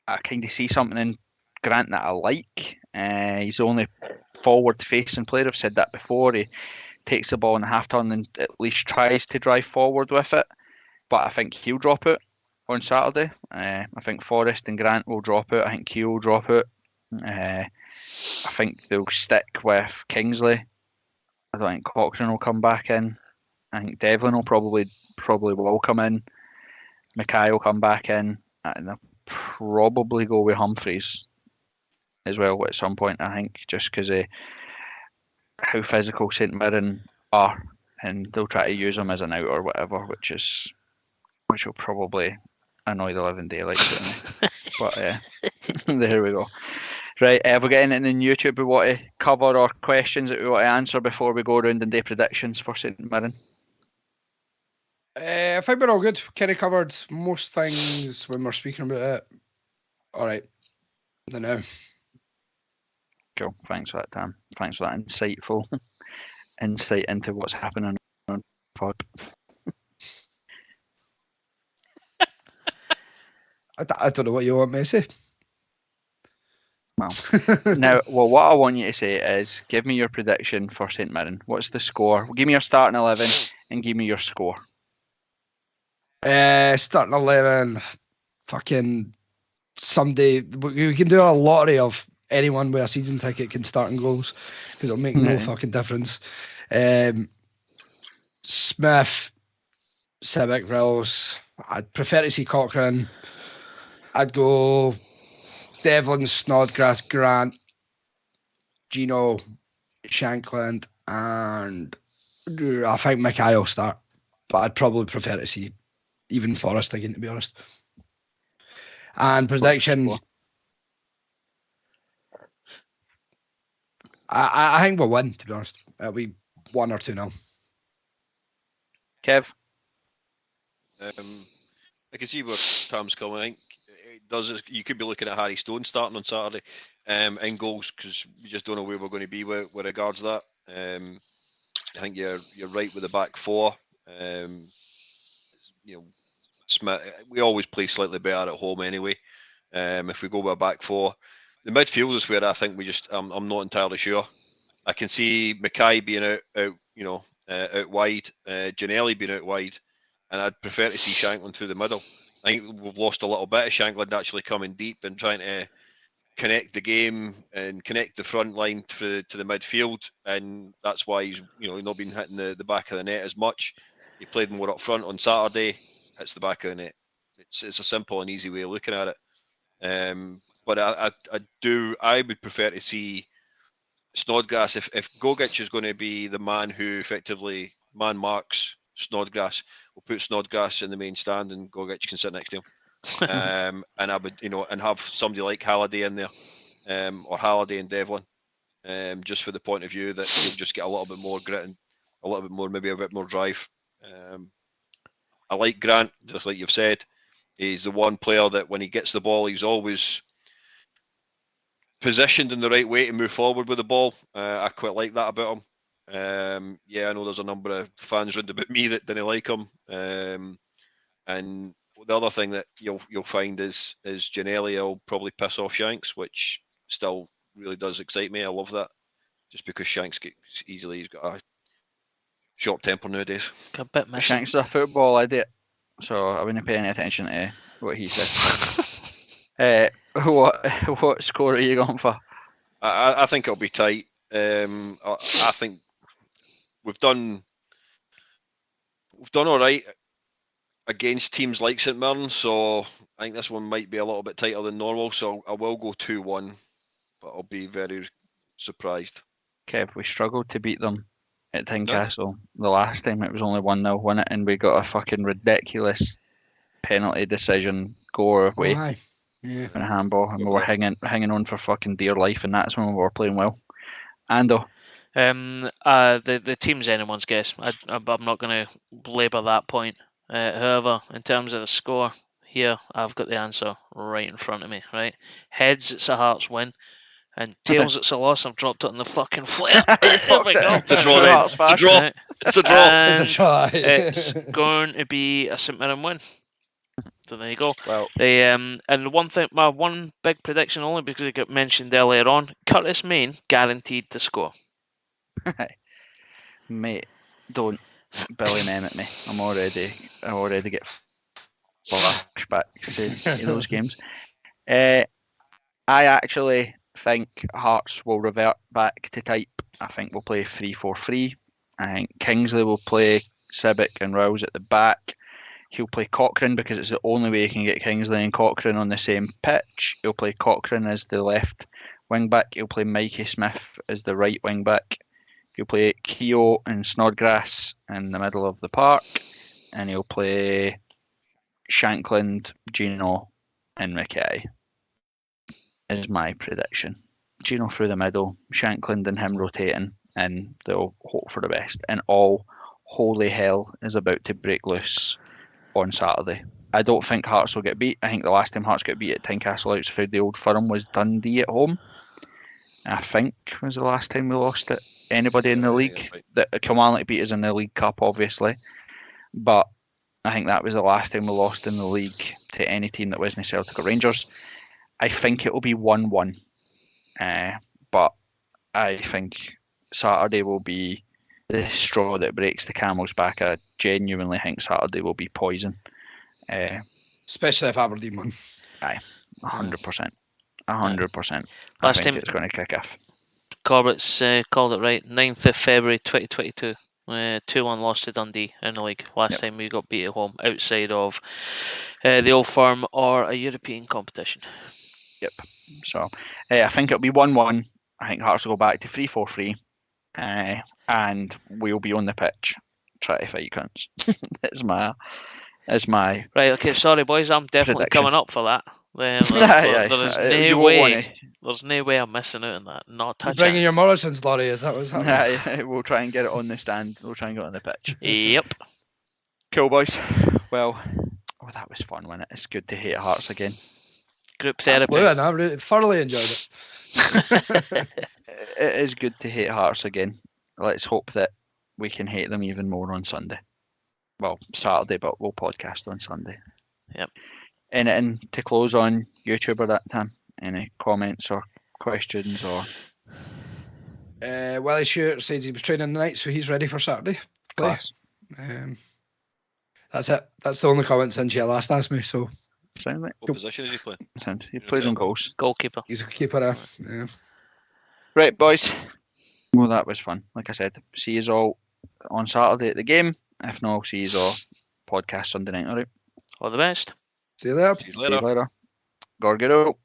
I kind of see something in Grant that I like. He's the only forward-facing player. I've said that before. He takes the ball in the half-turn and at least tries to drive forward with it. But I think he'll drop it on Saturday. I think Forrest and Grant will drop it. I think Keogh will drop it. I think they'll stick with Kingsley. I don't think Cochrane will come back in. I think Devlin will probably will come in. Mackay will come back in. And they'll probably go with Humphreys as well at some point, I think, just because of how physical St Mirren are. And they'll try to use him as an out or whatever, which will probably annoy the living daylights out of me. But there we go. Right, have we got anything in YouTube we want to cover or questions that we want to answer before we go around and do predictions for St Mirren? I think we're all good. Kind of covered most things when we're speaking about it. All right. I know. Cool. Thanks for that, Tam. Thanks for that insightful insight into what's happening on pod. I don't know what you want me to say. Well, what I want you to say is give me your prediction for St Mirren. What's the score? Give me your starting 11 and give me your score. Starting 11, fucking someday we can do a lottery of anyone with a season ticket can start in goals because it'll make no fucking difference. Smith, Civic, Rills. I'd prefer to see Cochrane. I'd go Devlin, Snodgrass, Grant, Gino, Shankland, and I think Mackay will start. But I'd probably prefer to see even Forrest again, to be honest. And prediction, I think we'll win, to be honest. It'll be 1 or 2-0. Kev? I can see where Tom's coming. I think it does. You could be looking at Harry Stone starting on Saturday in goals because we just don't know where we're going to be with regards to that. I think you're right with the back four. Smith. We always play slightly better at home anyway. If we go with a back four, the midfield is where I think I'm not entirely sure. I can see Mackay being out wide, Ginnelly being out wide, and I'd prefer to see Shankland through the middle. I think we've lost a little bit of Shankland actually coming deep and trying to connect the game and connect the front line to the midfield, and that's why he's not been hitting the back of the net as much. He played more up front on Saturday, hits the back of the net. It's a simple and easy way of looking at it. But I would prefer to see Snodgrass. If Gogic is going to be the man who effectively man marks Snodgrass, we'll put Snodgrass in the main stand and Gogic can sit next to him. And I would, and have somebody like Halliday in there, or Halliday and Devlin, just for the point of view that you'll just get a little bit more grit and a little bit more, maybe a bit more drive. I like Grant, just like you've said. He's the one player that when he gets the ball, he's always positioned in the right way to move forward with the ball. I quite like that about him. I know there's a number of fans round about me that didn't like him. And the other thing that you'll find is Giannelli will probably piss off Shanks, which still really does excite me. I love that, just because Shanks gets easily, he's got a short temper nowadays. A bit messy. Shanks is a football idiot, so I wouldn't pay any attention to what he says. What score are you going for? I think it'll be tight. I think we've done all right against teams like St Mirren, so I think this one might be a little bit tighter than normal. So I will go 2-1, but I'll be very surprised. Kev, we struggled to beat them at Tynecastle. The last time it was only 1-0 win it, and we got a fucking ridiculous penalty decision go away. Oh, yeah. In a handball, and we were hanging on for fucking dear life, and that's when we were playing well. Ando. The team's anyone's guess. I'm not going to labour that point. However, in terms of the score here, I've got the answer right in front of me. Right, heads, it's a Hearts win, and tails, it's a loss. I've dropped it on the fucking flare. There we go. It's a draw. Then. It's a draw. It's a draw. It's a try. It's going to be a St Mirren win. So there you go. Well, and the one thing, my one big prediction, only because it got mentioned earlier on, Curtis Main guaranteed to score. Mate, don't Billy Mem at me. I already get flashbacks to those games. I actually think Hearts will revert back to type. I think we'll play 3-4-3. I think Kingsley will play Sibic and Rouse at the back. He'll play Cochrane because it's the only way he can get Kingsley and Cochrane on the same pitch. He'll play Cochrane as the left wing back. He'll play Mikey Smith as the right wing back. He'll play Keogh and Snodgrass in the middle of the park. And he'll play Shankland, Gino and McKay is my prediction. Gino through the middle, Shankland and him rotating, and they'll hope for the best. And all holy hell is about to break loose on Saturday. I don't think Hearts will get beat. I think the last time Hearts got beat at Tynecastle outside the Old Firm was Dundee at home. I think was the last time we lost it. Anybody in the league? Yeah, right. That Kilmarnock beat us in the League Cup, obviously. But I think that was the last time we lost in the league to any team that wasn't Celtic or Rangers. I think it will be 1-1. But I think Saturday will be the straw that breaks the camel's back. I genuinely think Saturday will be poison. Especially if Aberdeen won. 100%. 100%. Last I think time it's going to kick off. Corbett's called it right. 9th of February 2022. 2-1 loss to Dundee in the league. Last time we got beat at home outside of the Old Firm or a European competition. Yep. So I think it'll be 1-1. I think Hearts will go back to 3-4-3. And we'll be on the pitch. Try to fight cunts. That's my Right, okay, sorry boys, I'm definitely prediction. coming up for that. There's no way. There's no way I'm missing out on that. Not a Bringing chance. your Morrison's lorry, is that what's happening? Yeah, we'll try and get it on the stand. We'll try and get it on the pitch. Yep. Cool, boys. Well, that was fun, wasn't it? It's good to hate Hearts again. Group therapy. Fluid, I really thoroughly enjoyed it. It is good to hate Hearts again. Let's hope that we can hate them even more on Sunday. Well, Saturday, but we'll podcast on Sunday. Yep. Anything to close on YouTube or that time? Any comments or questions or? Willie Stewart said he was training tonight, so he's ready for Saturday. Play. That's it. That's the only comment since you last asked me. So, Sounds like What position is he playing? he plays on goals. Goalkeeper. he's a keeper. Yeah. Right, boys. Well, that was fun. Like I said, see you all on Saturday at the game. If not, I'll see you all podcast Sunday night. All right. All the best. See you there. See you See you later. later. Gorgoro.